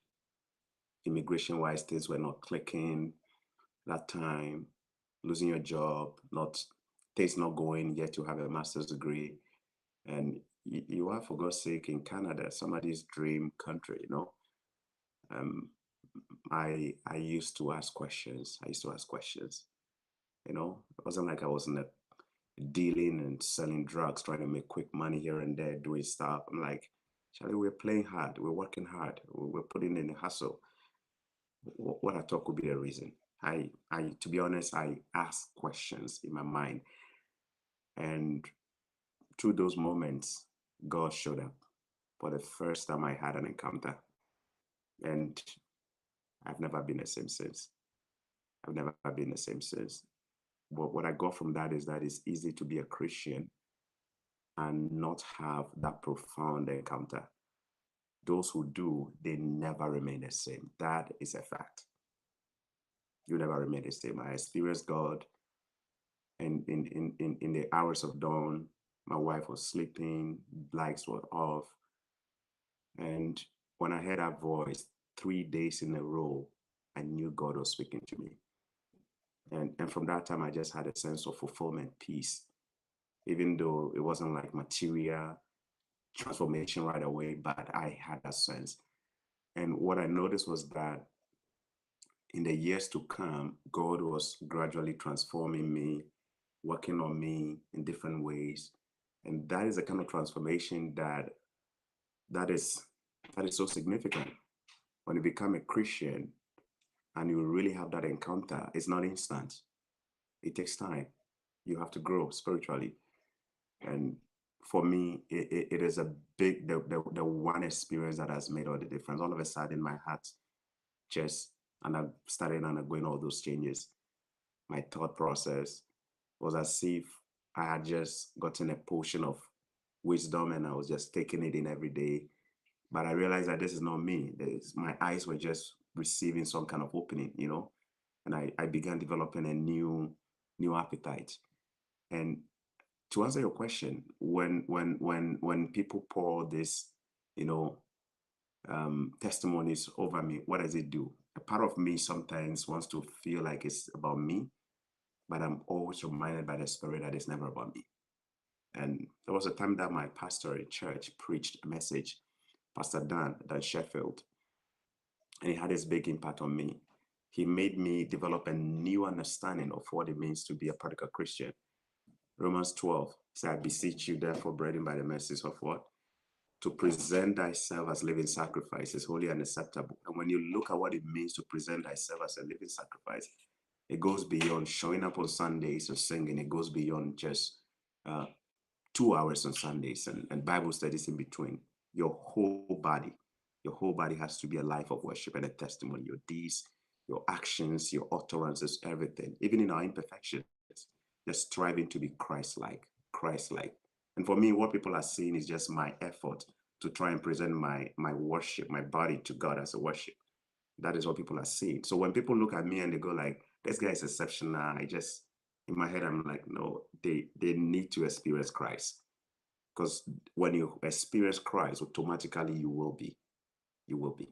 B: immigration-wise, things were not clicking that time. Losing your job, not things not going, yet you have a master's degree, and you are, for God's sake, in Canada, somebody's dream country. Um, I used to ask questions. I used to ask questions. It wasn't like I wasn't dealing and selling drugs, trying to make quick money here and there, doing stuff. I'm like, Charlie, we're playing hard. We're working hard. We're putting in the hustle. What I thought could be the reason. To be honest, I asked questions in my mind, and through those moments, God showed up for the first time. I had an encounter, and I've never been the same since. I've never been the same since. But what I got from that is that it's easy to be a Christian and not have that profound encounter. Those who do, they never remain the same. That is a fact. You never remain the same. I experienced God in the hours of dawn. My wife was sleeping, lights were off. And when I heard that voice 3 days in a row, I knew God was speaking to me. And from that time, I just had a sense of fulfillment, peace, even though it wasn't like material transformation right away, but I had that sense. And what I noticed was that in the years to come, God was gradually transforming me, working on me in different ways. And that is the kind of transformation that is so significant. When you become a Christian and you really have that encounter, it's not instant. It takes time. You have to grow spiritually. And for me, it is a big, the one experience that has made all the difference. All of a sudden, my heart just, and I started undergoing all those changes. My thought process was as if I had just gotten a portion of wisdom and I was just taking it in every day. But I realized that this is not me. My eyes were just receiving some kind of opening, you know, and I began developing a new appetite. And to answer your question, when people pour this, you know, testimonies over me, what does it do? A part of me sometimes wants to feel like it's about me, but I'm always reminded by the Spirit that it's never about me. And there was a time that my pastor in church preached a message, Pastor Dan Sheffield, and it had this big impact on me. He made me develop a new understanding of what it means to be a practical Christian. Romans 12 says, I beseech you, therefore, brethren, by the mercies of what? To present thyself as living sacrifices, holy and acceptable. And when you look at what it means to present thyself as a living sacrifice, it goes beyond showing up on Sundays or singing. It goes beyond just 2 hours on Sundays and Bible studies in between. Your whole body has to be a life of worship and a testimony. Your deeds, your actions, your utterances, everything, even in our imperfections, just striving to be Christ-like, Christ-like. And for me, what people are seeing is just my effort to try and present my worship, my body to God as a worship. That is what people are seeing. So when people look at me and they go like, this guy is exceptional, I just, in my head, I'm like, no, they need to experience Christ. Because when you experience Christ, automatically you will be. You will be.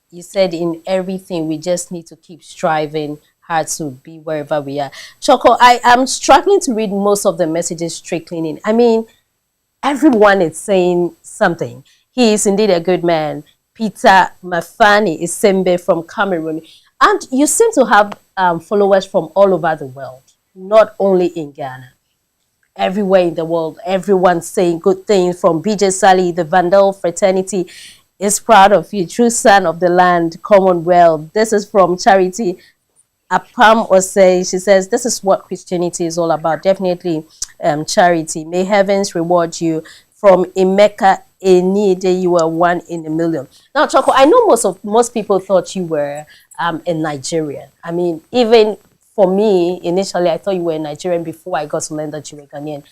A: You said in everything we just need to keep striving hard to be wherever we are. Choco, I am struggling to read most of the messages strictly in. I mean, everyone is saying something. He is indeed a good man. Peter Mafani is Sembe from Cameroon. And you seem to have followers from all over the world, not only in Ghana. Everywhere in the world, everyone's saying good things from BJ Sally, the Vandal fraternity is proud of you, true son of the land, Commonwealth. This is from Charity Apam Osei. She says, this is what Christianity is all about. Definitely charity. May heavens reward you. From Emeka Enide, you were one in a million. Now, Choco, I know most people thought you were a Nigerian. I mean, even for me, initially, I thought you were a Nigerian before I got to learn that you were Ghanaian.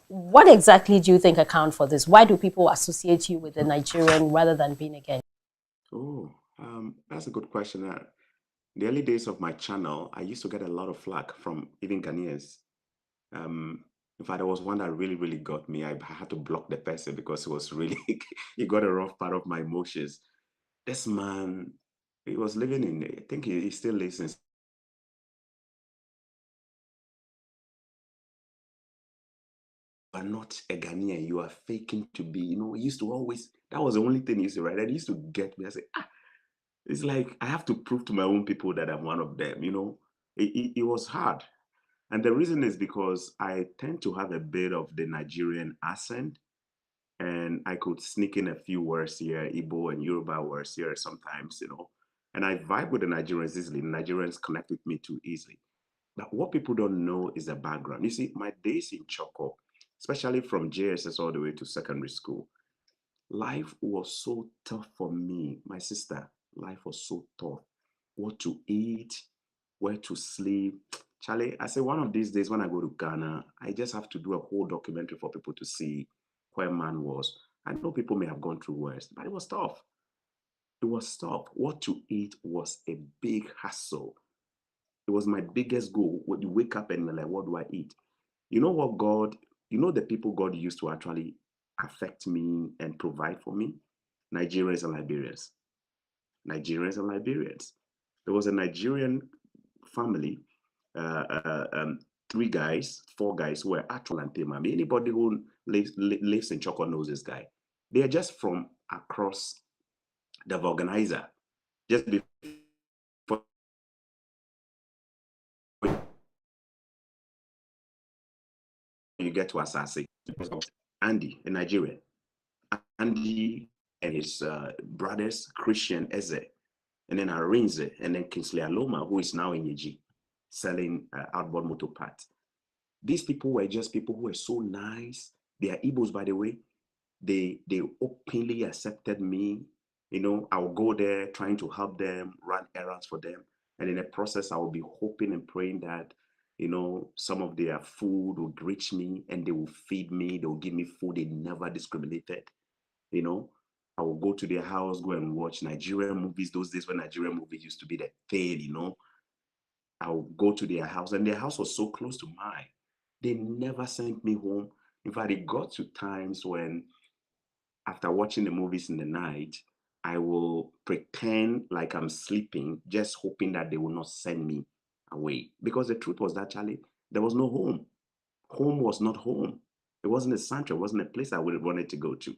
A: What exactly do you think account for this? Why do people associate you with a Nigerian rather than being a Ghanaian?
B: Oh, that's a good question. The early days of my channel, I used to get a lot of flack from even Ghanaians. In fact, there was one that really got me. I had to block the person because it was really, he got a rough part of my emotions. This man, he was living in, I think he still lives in, are not a Ghanaian, you are faking to be, he used to always, that was the only thing he used to write. And he used to get me. I say, it's like I have to prove to my own people that I'm one of them. It was hard. And the reason is because I tend to have a bit of the Nigerian accent, and I could sneak in a few words here, Igbo and Yoruba words here sometimes. And I vibe with the Nigerians easily. The Nigerians connect with me too easily. But what people don't know is the background. You see, my days in Chorkor, especially from JSS all the way to secondary school, life was so tough for me. My sister, life was so tough. What to eat, where to sleep. Charlie, I say one of these days when I go to Ghana, I just have to do a whole documentary for people to see where man was. I know people may have gone through worse, but it was tough. It was tough. What to eat was a big hassle. It was my biggest goal. When you wake up and you're like, what do I eat? You know what the people God used to actually affect me and provide for me? Nigerians and Liberians. Nigerians and Liberians. There was a Nigerian family, uh, uh, um, 3 guys, 4 guys who were actual and Tema. Anybody who lives in Chorkor knows this guy. They are just from across the organizer. Just before you get to Asase, Andy, a Nigerian. Andy and his brothers, Christian Eze, and then Arinze, and then Kingsley Aloma, who is now in Yeji. selling outboard motor parts. These people were just people who were so nice. They are Igbos, by the way. They openly accepted me. You know, I will go there trying to help them, run errands for them. And in the process, I will be hoping and praying that, you know, some of their food would reach me and they will feed me. They will give me food. They never discriminated. You know, I will go to their house, go and watch Nigerian movies. Those days when Nigerian movies used to be the thing, you know, I would go to their house, and their house was so close to mine. They never sent me home. In fact, it got to times when, after watching the movies in the night, I will pretend like I'm sleeping, just hoping that they will not send me away. Because the truth was that, Charlie, there was no home. Home was not home. It wasn't a sanctuary. It wasn't a place I would have wanted to go to.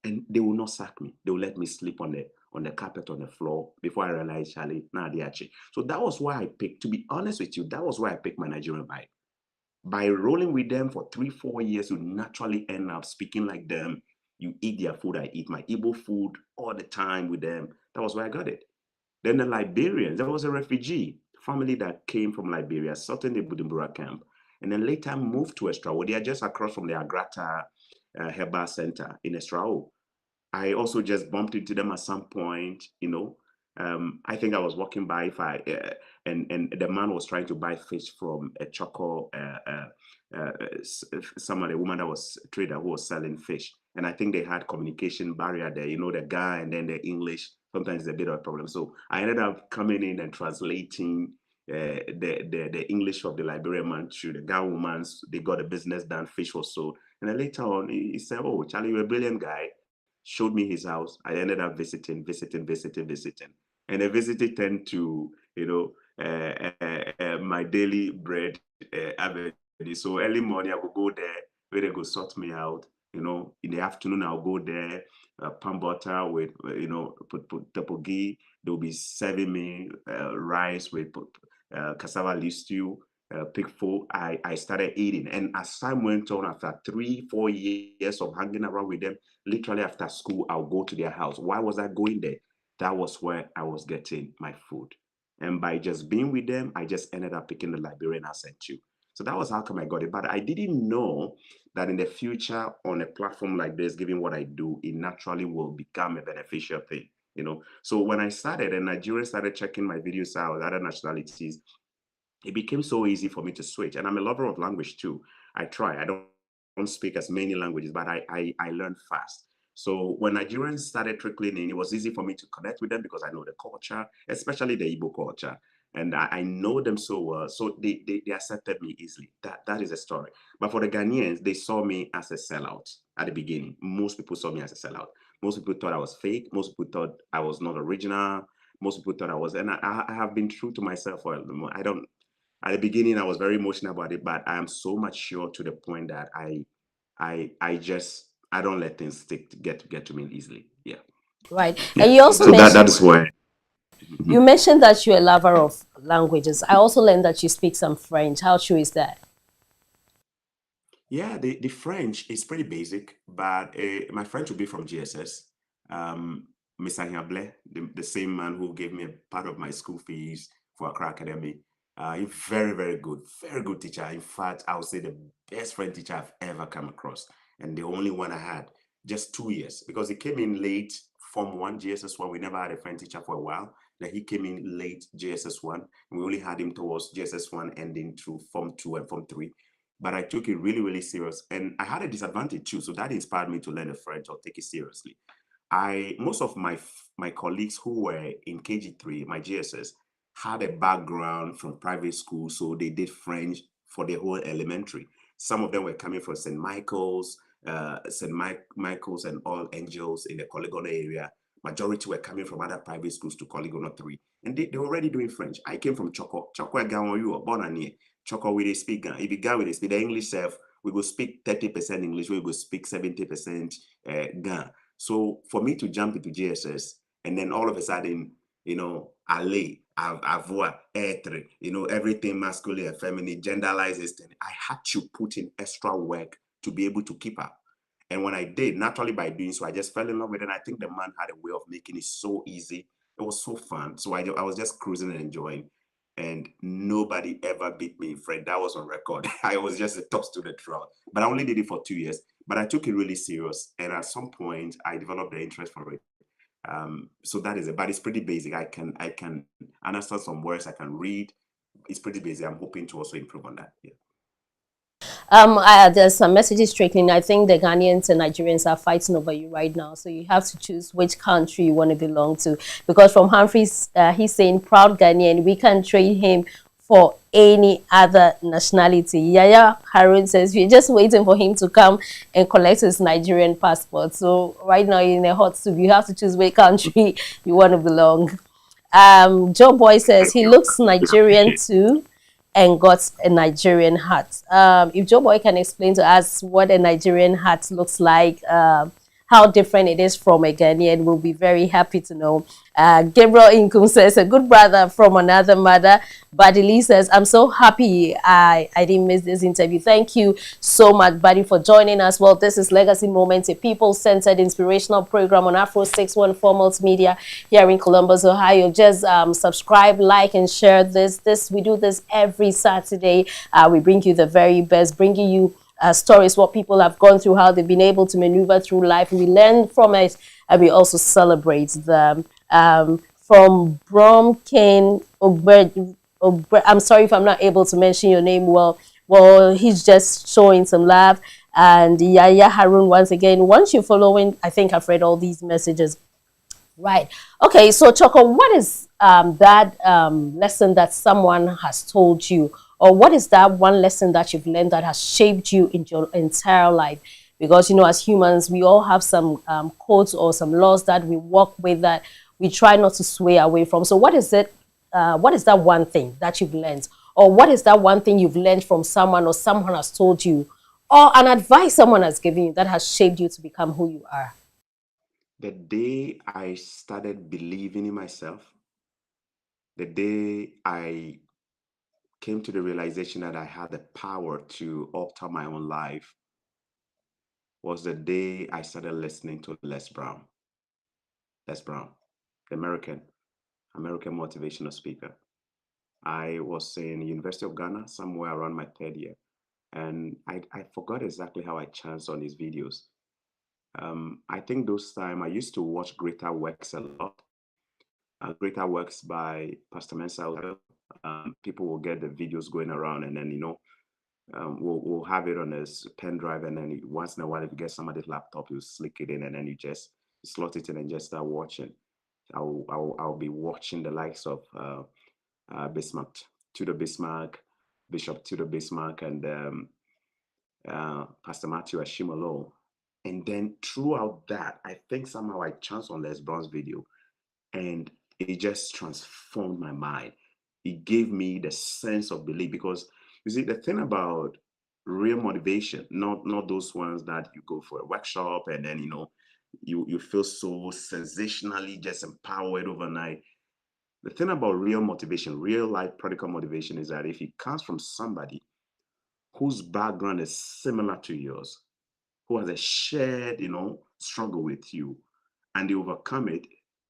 B: And they will not sack me. They will let me sleep on the carpet on the floor before I realized, Charlie, nah, they actually. So that was why I picked, to be honest with you, that was why I picked my Nigerian vibe. By rolling with them for 3-4 years, you naturally end up speaking like them. You eat their food, I eat my Igbo food all the time with them. That was where I got it. Then the Liberians, there was a refugee family that came from Liberia, sought in the Bujumbura camp, and then later moved to Estrao. They are just across from the Agrata Herbal Center in Estrao. I also just bumped into them at some point, you know. I think I was walking by if I and the man was trying to buy fish from a Chorkor, someone, a woman that was a trader who was selling fish, and I think they had communication barrier there, you know, the guy and then the English. Sometimes it's a bit of a problem. So I ended up coming in and translating the English of the Liberian man to the Ghana woman's. They got a business done, fish was sold, and then later on he said, "Oh, Charlie, you're a brilliant guy." Showed me his house. I ended up visiting. And the visiting tend to, you know, my daily bread avenue. So early morning, I will go there, where they go sort me out. You know, in the afternoon, I'll go there, palm butter with, you know, put topogi. They'll be serving me rice with cassava leaf stew, pig food. I started eating. And as time went on, after 3-4 years of hanging around with them, literally after school, I'll go to their house. Why was I going there? That was where I was getting my food. And by just being with them, I just ended up picking the Liberian accent too. So that was how come I got it. But I didn't know that in the future, on a platform like this, given what I do, it naturally will become a beneficial thing. You know, so when I started and Nigerians started checking my videos out, other nationalities, it became so easy for me to switch. And I'm a lover of language too. I try. I don't speak as many languages, but I learn fast. So when Nigerians started trickling in, it was easy for me to connect with them because I know the culture, especially the Igbo culture. And I know them so well. So they accepted me easily. That is a story. But for the Ghanaians, they saw me as a sellout at the beginning. Most people saw me as a sellout. Most people thought I was fake. Most people thought I was not original. Most people thought I was, and I have been true to myself for a moment. I don't At the beginning I was very emotional about it, but I am so mature to the point that I don't let things get to me easily. Yeah.
A: Right.
B: Yeah.
A: And you also
B: So that
A: mentioned
B: is why.
A: you mentioned that you're a lover of languages. I also learned that you speak some French. How true is that?
B: Yeah, the French is pretty basic, but my French will be from GSS. Mr. Hiable, the same man who gave me a part of my school fees for Accra Academy. He's very good teacher. In fact, I would say the best French teacher I've ever come across, and the only one I had. Just 2 years, because he came in late Form 1, GSS 1. We never had a French teacher for a while. Then he came in late GSS 1, and we only had him towards GSS 1 ending through Form 2 and Form 3, but I took it really, really serious. And I had a disadvantage too. So that inspired me to learn the French or take it seriously. Most of my colleagues who were in KG3, my GSS, had a background from private school. So they did French for the whole elementary. Some of them were coming from St. Michael's, Michael's and All Angels in the Coligona area. Majority were coming from other private schools to Coligona 3. And they were already doing French. I came from Chorkor. Chorkor, you were born and Chorkor, we dey speak Gan. If you go with speak the English self, we go speak 30% English, we go speak 70% Gan. So for me to jump into GSS and then all of a sudden, you know, aller, avoir, être, you know, everything masculine and feminine, genderlizes, I had to put in extra work to be able to keep up. And when I did, naturally by doing so, I just fell in love with it. And I think the man had a way of making it so easy. It was so fun. So I was just cruising and enjoying. and nobody ever beat me in French. That was on record. I was just a top student throughout, but I only did it for 2 years. But I took it really serious, and at some point, I developed the interest for it. So that is it. But it's pretty basic. I can understand some words. I can read. It's pretty basic. I'm hoping to also improve on that. Yeah.
A: There's some messages trickling. I think the Ghanaians and Nigerians are fighting over you right now. So you have to choose which country you want to belong to. Because from Humphreys, he's saying, proud Ghanaian, we can trade him for any other nationality. Yaya Harun says, we're just waiting for him to come and collect his Nigerian passport. So right now you're in a hot soup. You have to choose which country you want to belong. Joe Boy says, he looks Nigerian too and got a Nigerian hat. If Joe Boy can explain to us what a Nigerian hat looks like, how different it is from a Ghanaian, we'll be very happy to know. Gabriel Inkum says, a good brother from another mother. Buddy Lee says, I'm so happy I didn't miss this interview. Thank you so much, Buddy, for joining us. Well, this is Legacy Moments, a people-centered inspirational program on Afro 614 Multimedia here in Columbus, Ohio. Just subscribe, like, and share this. We do this every Saturday. We bring you the very best, bringing you stories, what people have gone through, how they've been able to maneuver through life. We learn from it, and we also celebrate them. From Bromkin Ogber, I'm sorry if I'm not able to mention your name well. Well, he's just showing some love. And Yaya Harun, once again, once you're following, I think I've read all these messages. Right. Okay, so Choco, what is that lesson that someone has told you? Or what is that one lesson that you've learned that has shaped you in your entire life? Because, you know, as humans, we all have some codes or some laws that we work with that we try not to sway away from. So what is it? What is that one thing that you've learned? Or what is that one thing you've learned from someone or someone has told you? Or an advice someone has given you that has shaped you to become who you are?
B: The day I started believing in myself, the day I came to the realization that I had the power to alter my own life, was the day I started listening to Les Brown. Les Brown, the American motivational speaker. I was in University of Ghana somewhere around my third year, and I forgot exactly how I chanced on his videos. I think those time I used to watch Greater Works a lot. Greater Works by Pastor Mensa. People will get the videos going around, and then we'll have it on a pen drive, and then once in a while, if you get somebody's laptop, you slick it in, and then you just slot it in and just start watching. I'll be watching the likes of Bismarck, Tudor Bismarck, Bishop Tudor Bismarck, and Pastor Matthew Ashimolo. And then throughout that, I think somehow I chanced on Les Brown's video, and it just transformed my mind. It gave me the sense of belief, because you see, the thing about real motivation, not those ones that you go for a workshop and then you feel so sensationally just empowered overnight. The thing about real motivation, real life practical motivation, is that if it comes from somebody whose background is similar to yours, who has a shared, struggle with you, and they overcome it,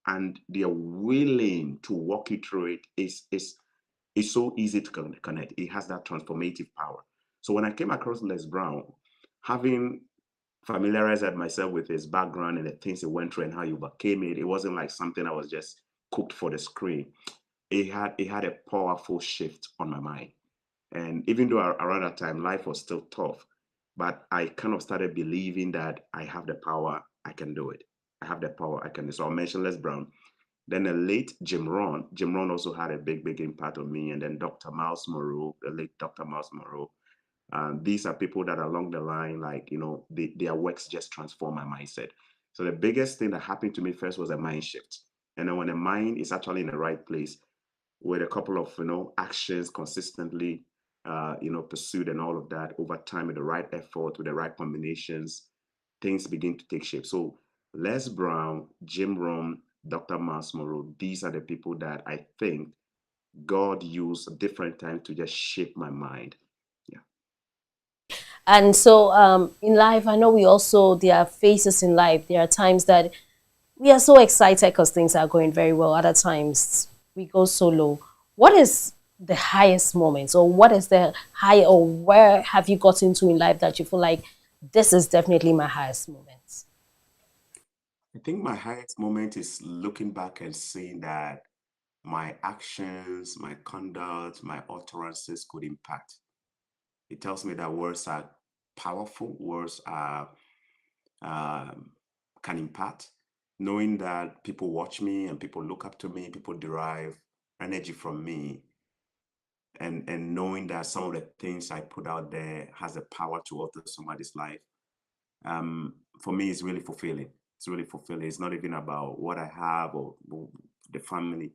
B: and they are willing to walk you through it, it's so easy to connect. It has that transformative power. So when I came across Les Brown, having familiarized myself with his background and the things he went through and how he overcame it, it wasn't like something I was just cooked for the screen. It had a powerful shift on my mind. And even though around that time life was still tough, but I kind of started believing that I have the power, I can do it. I have the power, I can do it. So I'll mention Les Brown. Then the late Jim Rohn. Jim Rohn also had a big impact on me. And then Dr. Miles Monroe, the late Dr. Miles Monroe. These are people that along the line, like, their works just transform my mindset. So the biggest thing that happened to me first was a mind shift. And then when the mind is actually in the right place, with a couple of, actions consistently, pursued and all of that over time with the right effort, with the right combinations, things begin to take shape. So Les Brown, Jim Rohn, Dr. Miles Monroe, these are the people that I think God used at different times to just shape my mind. Yeah.
A: And so in life, I know there are phases in life. There are times that we are so excited because things are going very well. Other times we go so low. What is the highest moments, or what is the high, or where have you gotten to in life that you feel like this is definitely my highest moments?
B: I think my highest moment is looking back and seeing that my actions, my conduct, my utterances could impact. It tells me that words are powerful, words are um, can impact. Knowing that people watch me and people look up to me, people derive energy from me, and knowing that some of the things I put out there has the power to alter somebody's life, for me, it's really fulfilling. It's really fulfilling. It's not even about what I have or the family.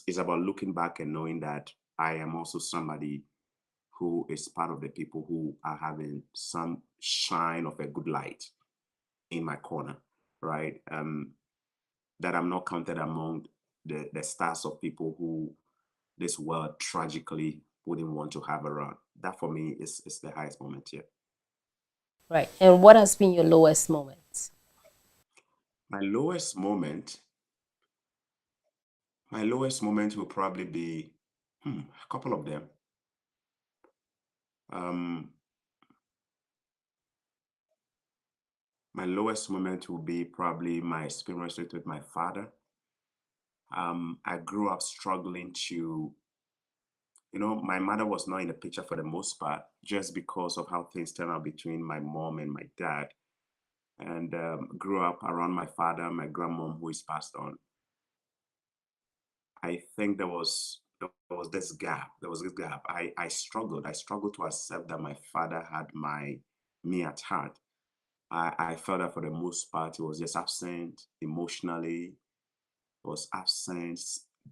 B: It's about looking back and knowing that I am also somebody who is part of the people who are having some shine of a good light in my corner, right? That I'm not counted among the stars of people who this world tragically wouldn't want to have around. That for me is the highest moment here.
A: Right. And what has been your lowest moment?
B: My lowest moment, my lowest moment will probably be a couple of them. Um, my lowest moment will be probably my experience with my father. I grew up struggling to, my mother was not in the picture for the most part, just because of how things turned out between my mom and my dad. And grew up around my father, my grandmom, who is passed on. I think there was this gap. There was this gap. I struggled. I struggled to accept that my father had me at heart. I felt that for the most part he was just absent emotionally, was absent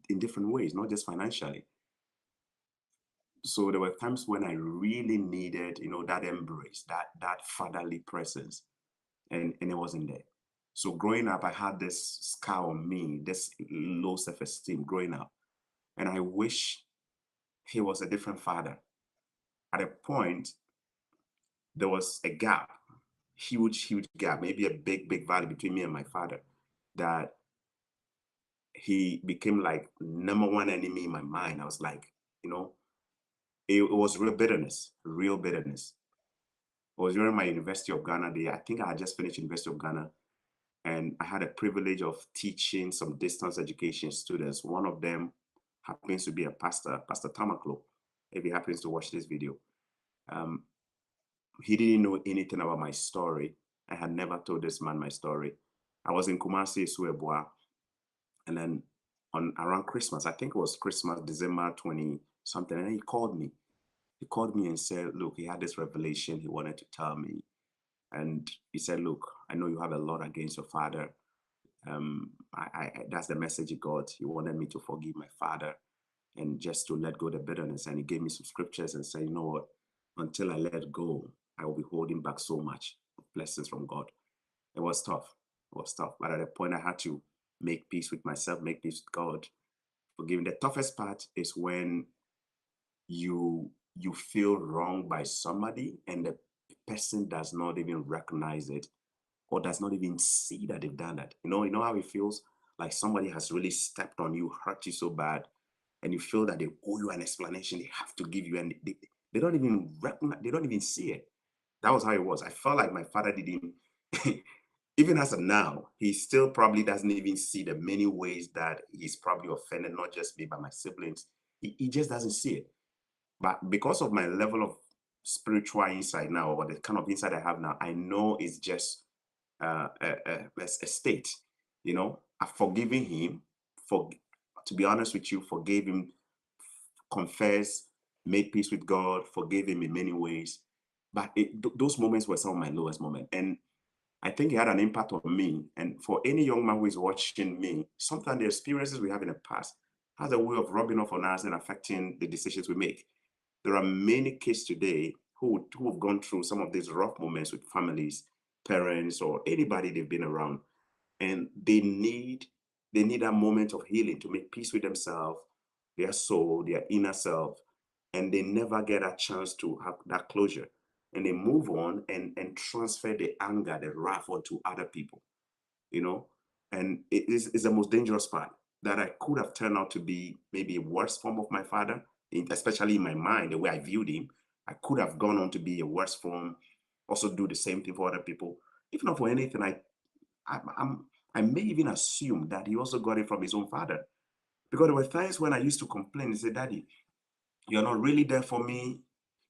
B: in different ways, not just financially. So there were times when I really needed, that embrace, that fatherly presence, and it wasn't there. So growing up, I had this scar on me, this low self-esteem growing up, and I wish he was a different father. At a point, there was a gap, huge gap, maybe a big valley between me and my father, that he became like number one enemy in my mind. I was like, you know, it was real bitterness, real bitterness. It was during my University of Ghana day. I think I had just finished University of Ghana, and I had a privilege of teaching some distance education students. One of them happens to be a pastor, Pastor Tamaklo, if he happens to watch this video. Um, he didn't know anything about my story. I had never told this man my story. I was in Kumasi, Sueboa, and then on around Christmas, I think it was Christmas, December 20 something, and he called me. He called me and said, look, he had this revelation he wanted to tell me. And he said, look, I know you have a lot against your father. That's the message he got. He wanted me to forgive my father and just to let go of the bitterness. And he gave me some scriptures and said, you know what, until I let go, I will be holding back so much blessings from God. It was tough. It was tough. But at a point, I had to make peace with myself, make peace with God. Forgiving. The toughest part is when you feel wronged by somebody and the person does not even recognize it or does not even see that they've done that. You know how it feels like somebody has really stepped on you, hurt you so bad, and you feel that they owe you an explanation. They have to give you, and they don't even recognize, they don't even see it. That was how it was. I felt like my father didn't, even as of now, he still probably doesn't even see the many ways that he's probably offended, not just me, but my siblings. He just doesn't see it. But because of my level of spiritual insight now, or the kind of insight I have now, I know it's just a state. I've forgiven him. For To be honest with you, forgave him, confess, made peace with God, forgave him in many ways. But those moments were some of my lowest moments, and I think it had an impact on me. And for any young man who is watching me, sometimes the experiences we have in the past has a way of rubbing off on us and affecting the decisions we make. There are many kids today who have gone through some of these rough moments with families, parents, or anybody they've been around, and they need a moment of healing to make peace with themselves, their soul, their inner self, and they never get a chance to have that closure. And they move on and transfer the anger, the wrath onto other people, you know. And it is the most dangerous part, that I could have turned out to be maybe a worse form of my father, especially in my mind, the way I viewed him. I could have gone on to be a worse form, also do the same thing for other people. If not for anything, I may even assume that he also got it from his own father. Because there were times when I used to complain and say, Daddy, you're not really there for me.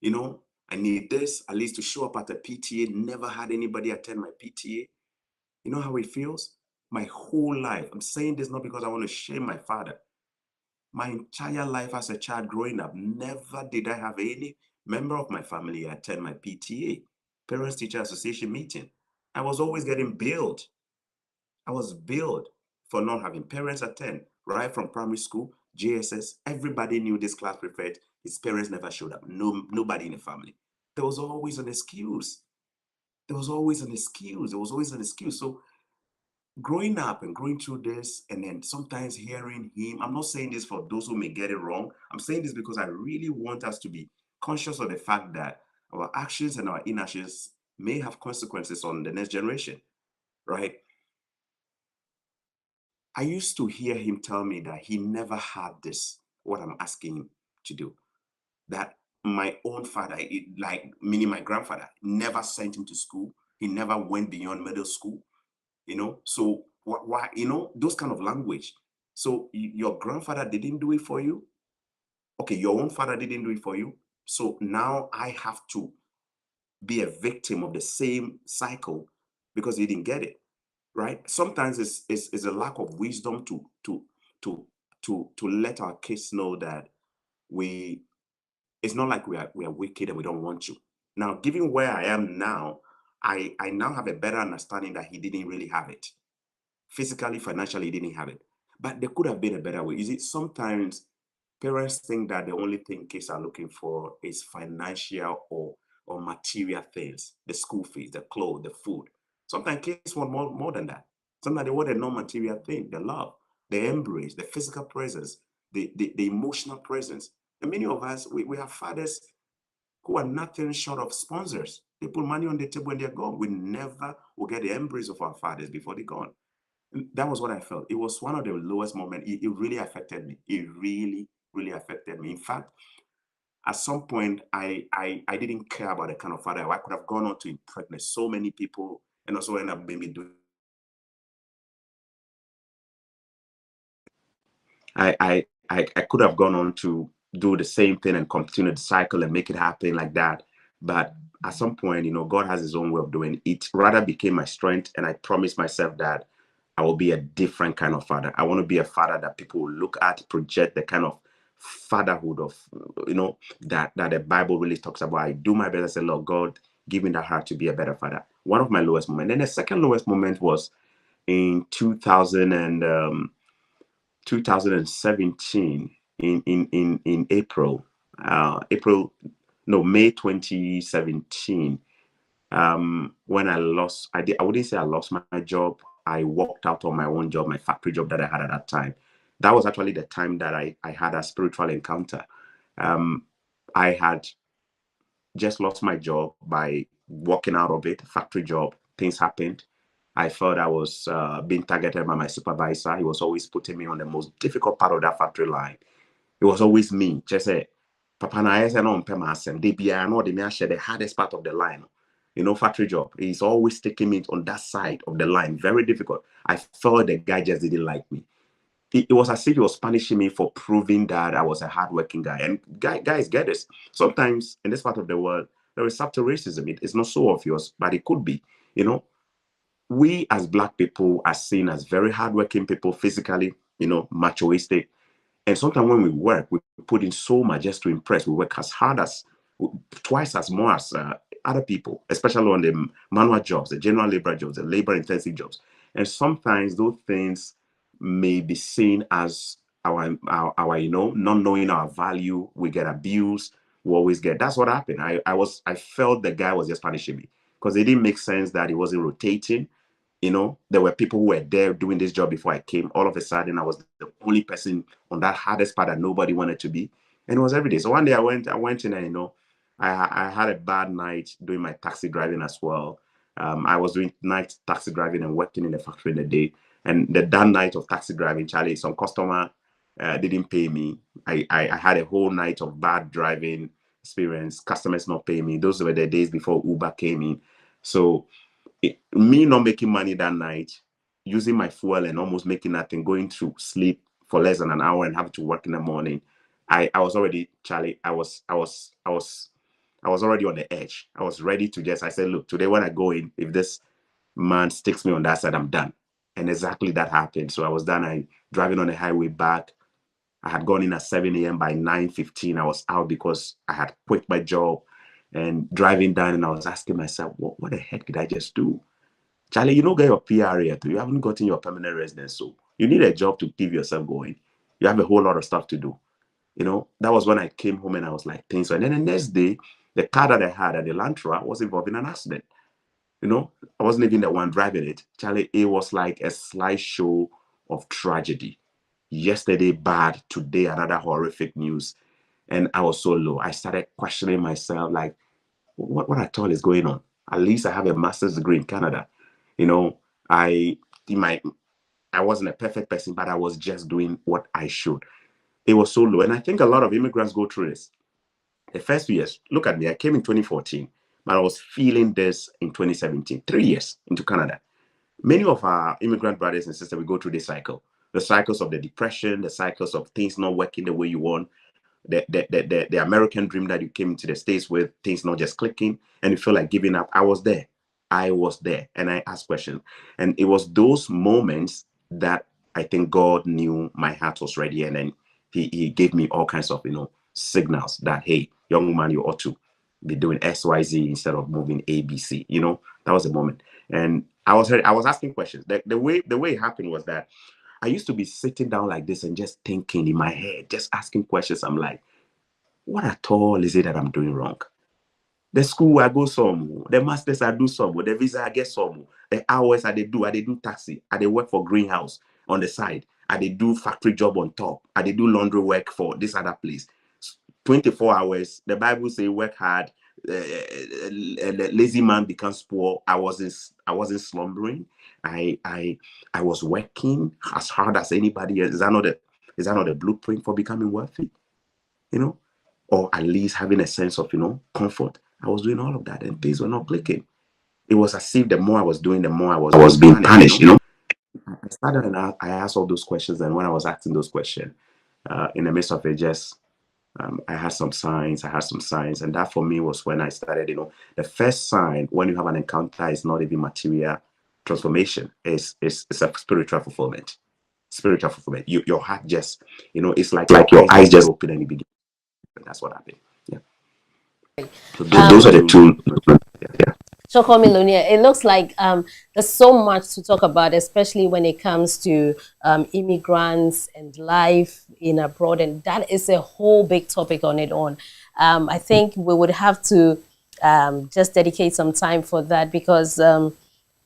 B: You know, I need this, at least to show up at the PTA. Never had anybody attend my PTA. You know how it feels? My whole life. I'm saying this not because I want to shame my father. My entire life as a child growing up, never did I have any member of my family attend my PTA, Parents Teacher Association meeting. I was always getting billed. I was billed for not having parents attend, right from primary school, JSS. Everybody knew this class prefect. His parents never showed up. Nobody in the family. There was always an excuse. There was always an excuse. There was always an excuse. So growing up and going through this, and then sometimes hearing him, I'm not saying this for those who may get it wrong. I'm saying this because I really want us to be conscious of the fact that our actions and our inactions may have consequences on the next generation, right? I used to hear him tell me that he never had this, what I'm asking him to do. That my own father, like meaning my grandfather, never sent him to school. He never went beyond middle school, So why, those kind of language. So your grandfather didn't do it for you. Okay, your own father didn't do it for you. So now I have to be a victim of the same cycle because he didn't get it. Right? Sometimes it's a lack of wisdom to let our kids know that it's not like we are wicked and we don't want you. Now, given where I am now, I now have a better understanding that he didn't really have it. Physically, financially, he didn't have it. But there could have been a better way. Is it sometimes parents think that the only thing kids are looking for is financial or material things, the school fees, the clothes, the food. Sometimes kids want more than that. Sometimes they want a non-material thing, the love, the embrace, the physical presence, the emotional presence. And many of us, we have fathers who are nothing short of sponsors. They put money on the table when they're gone. We never will get the embrace of our fathers before they're gone. That was what I felt. It was one of the lowest moments. It really affected me. It really, really affected me. In fact, at some point, I didn't care about the kind of father. I could have gone on to impregnate so many people and also end up maybe doing. I could have gone on to do the same thing and continue the cycle and make it happen like that. But at some point, God has his own way of doing it. Rather became my strength. And I promised myself that I will be a different kind of father. I want to be a father that people will look at, project the kind of fatherhood of, that the Bible really talks about. I do my best. I say, Lord God, give me that heart to be a better father. One of my lowest moments. Then the second lowest moment was in 2017 in April, May 2017. When I wouldn't say I lost my job. I walked out on my own job, my factory job that I had at that time. That was actually the time that I had a spiritual encounter. I had just lost my job by walking out of it, factory job. Things happened. I felt I was being targeted by my supervisor. He was always putting me on the most difficult part of that factory line. It was always me. Just say, Papa na I say no mpe masem. They be I know they share the hardest part of the line. Factory job. He's always taking me on that side of the line. Very difficult. I felt the guy just didn't like me. It was as if he was punishing me for proving that I was a hardworking guy. And guys get this. Sometimes in this part of the world, there is subtle racism. It's not so obvious, but it could be. We as Black people are seen as very hardworking people, physically, machoistic. And sometimes when we work, we put in so much just to impress. We work as hard as, twice as more as other people, especially on the manual jobs, the general labor jobs, the labor-intensive jobs. And sometimes those things may be seen as our not knowing our value. We get abused. We always get. That's what happened. I felt the guy was just punishing me because it didn't make sense that he wasn't rotating. There were people who were there doing this job before I came. All of a sudden, I was the only person on that hardest part that nobody wanted to be. And it was every day. So one day I went in and, I had a bad night doing my taxi driving as well. I was doing night taxi driving and working in the factory in the day. And that night of taxi driving, Charlie, some customer didn't pay me. I had a whole night of bad driving experience, customers not paying me. Those were the days before Uber came in. So me not making money that night, using my fuel and almost making nothing, going to sleep for less than an hour and having to work in the morning. I was already, Charlie, I was already on the edge. I was ready to I said, look, today when I go in, if this man sticks me on that side, I'm done. And exactly that happened. So I was done. I driving on the highway back. I had gone in at 7 a.m. By 9:15, I was out because I had quit my job and driving down. And I was asking myself, what the heck did I just do? Charlie, you don't get your PR yet. You haven't gotten your permanent residence. So you need a job to keep yourself going. You have a whole lot of stuff to do. That was when I came home and I was like, things. And then the next day, the car that I had at the Lantra was involved in an accident. I wasn't even the one driving it. Charlie, it was like a slideshow of tragedy. Yesterday, bad. Today, another horrific news. And I was so low. I started questioning myself, like, what at all is going on? At least I have a master's degree in Canada. I wasn't a perfect person, but I was just doing what I should. It was so low. And I think a lot of immigrants go through this. The first few years, look at me, I came in 2014, but I was feeling this in 2017, 3 years into Canada. Many of our immigrant brothers and sisters, we go through this cycle. The cycles of the depression, the cycles of things not working the way you want, the American dream that you came into the States with, things not just clicking, and you feel like giving up. I was there. And I asked questions. And it was those moments that I think God knew my heart was ready. And then he gave me all kinds of, signals that, hey, young man, you ought to be doing XYZ instead of moving ABC. That was the moment. And I was asking questions. The way it happened was that I used to be sitting down like this and just thinking in my head, just asking questions. I'm like, what at all is it that I'm doing wrong? The school I go some, the masters I do some, the visa I get some, the hours I do taxi, I work for greenhouse on the side, I do factory job on top, I do laundry work for this other place. 24 hours. The Bible say work hard. A lazy man becomes poor. I wasn't slumbering. I was working as hard as anybody else. Is that not a blueprint for becoming wealthy? Or at least having a sense of comfort. I was doing all of that, and things were not clicking. It was as if the more I was doing, the more I was being punished. I started and I asked all those questions, and when I was asking those questions, in the midst of it, I had some signs, and that for me was when I started, the first sign when you have an encounter is not even material transformation, it's a spiritual fulfillment. Your heart just, it's like your eyes just open and you begin. That's what happened. Yeah. So those are the two. Yeah.
A: Chorkor Millionaire, it looks like there's so much to talk about, especially when it comes to immigrants and life in abroad, and that is a whole big topic on its own. I think we would have to just dedicate some time for that because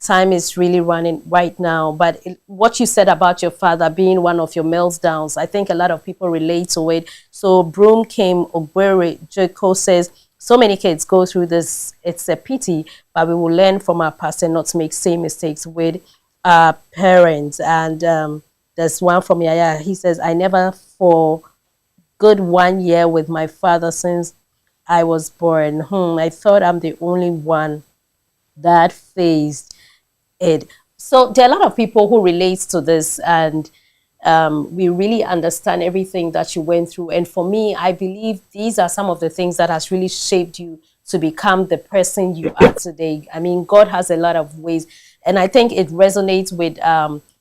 A: time is really running right now. But what you said about your father being one of your meltdowns, I think a lot of people relate to it. So Broom came Ogbere Joko says, so many kids go through this. It's a pity, but we will learn from our past and not to make same mistakes with our parents. And there's one from Yaya. He says, I never for good 1 year with my father since I was born. I thought I'm the only one that faced it. So there are a lot of people who relate to this, and we really understand everything that you went through. And for me, I believe these are some of the things that has really shaped you to become the person you are today. I mean, God has a lot of ways, and I think it resonates with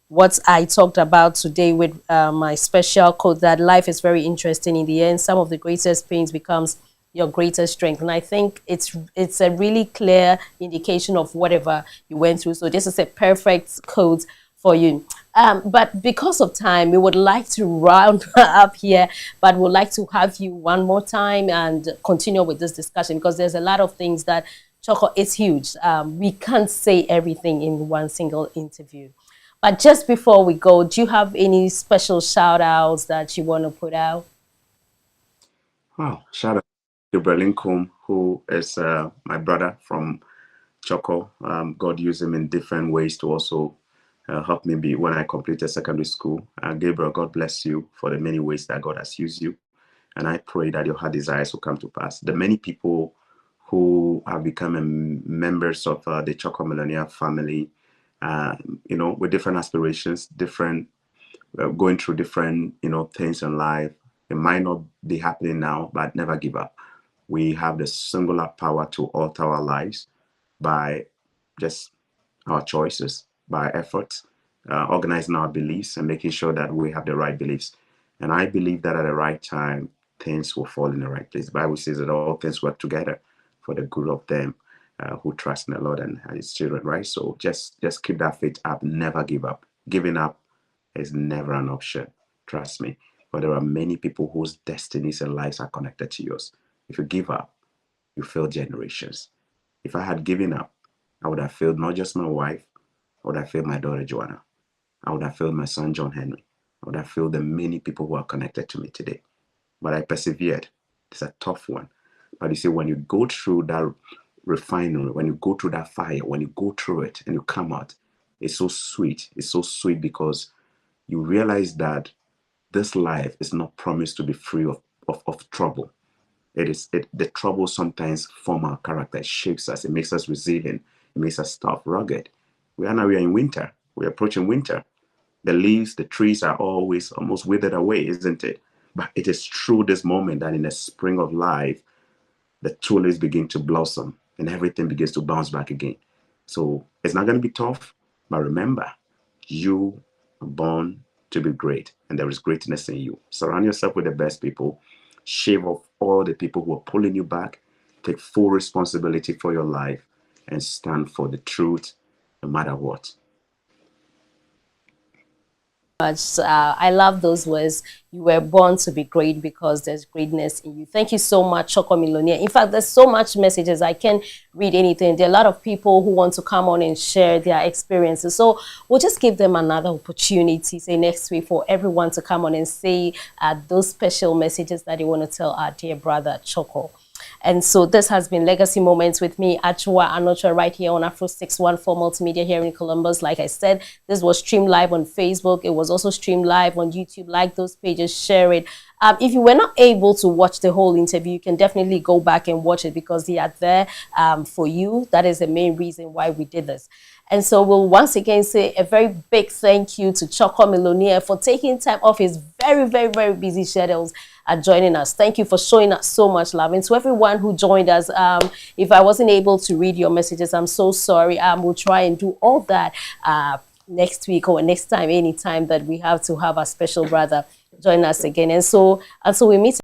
A: what I talked about today with my special quote that life is very interesting. In the end, some of the greatest pains becomes your greatest strength. And I think it's a really clear indication of whatever you went through. So this is a perfect quote for you. But because of time, we would like to round up here, but we'd like to have you one more time and continue with this discussion because there's a lot of things that Chorkor is huge. We can't say everything in one single interview. But just before we go, do you have any special shout outs that you want to put out?
B: Wow, shout out to Berlin Kum, who is my brother from Chorkor. God used him in different ways to also helped me be when I completed secondary school. Gabriel, God bless you for the many ways that God has used you. And I pray that your heart desires will come to pass. The many people who have become members of the Chorkor Millionaire family, with different aspirations, different going through different things in life. It might not be happening now, but never give up. We have the singular power to alter our lives by just our choices, by efforts, organizing our beliefs and making sure that we have the right beliefs. And I believe that at the right time, things will fall in the right place. The Bible says that all things work together for the good of them who trust in the Lord and His children, right? So just keep that faith up. Never give up. Giving up is never an option. Trust me. But there are many people whose destinies and lives are connected to yours. If you give up, you fail generations. If I had given up, I would have failed not just my wife, I would have failed my daughter Joanna. I would have failed my son John Henry. I would have failed the many people who are connected to me today. But I persevered. It's a tough one. But you see, when you go through that refinery, when you go through that fire, when you go through it and you come out, it's so sweet. It's so sweet because you realize that this life is not promised to be free of trouble. The trouble sometimes form our character, it shapes us, it makes us resilient, it makes us tough, rugged. We are in winter. We're approaching winter. The leaves, the trees are always almost withered away, isn't it? But it is through this moment that in the spring of life, the tulips begin to blossom and everything begins to bounce back again. So it's not going to be tough, but remember, you are born to be great and there is greatness in you. Surround yourself with the best people. Shave off all the people who are pulling you back. Take full responsibility for your life and stand for the truth no matter what.
A: Much. I love those words. You were born to be great because there's greatness in you. Thank you so much, Chorkor Millionaire. In fact, there's so much messages. I can't read anything. There are a lot of people who want to come on and share their experiences. So we'll just give them another opportunity, say next week, for everyone to come on and say those special messages that they want to tell our dear brother, Chorkor. And so this has been Legacy Moments with me, Achua Anocha, right here on Afro 614 Multimedia here in Columbus. Like I said, this was streamed live on Facebook. It was also streamed live on YouTube. Like those pages, share it. If you were not able to watch the whole interview, you can definitely go back and watch it because they are there for you. That is the main reason why we did this. And so we'll once again say a very big thank you to Chorkor Millionaire for taking time off his very, very, very busy schedules and joining us. Thank you for showing us so much love. And to everyone who joined us, if I wasn't able to read your messages, I'm so sorry. We'll try and do all that next week or next time, anytime that we have to have a special brother join us again. And so we meet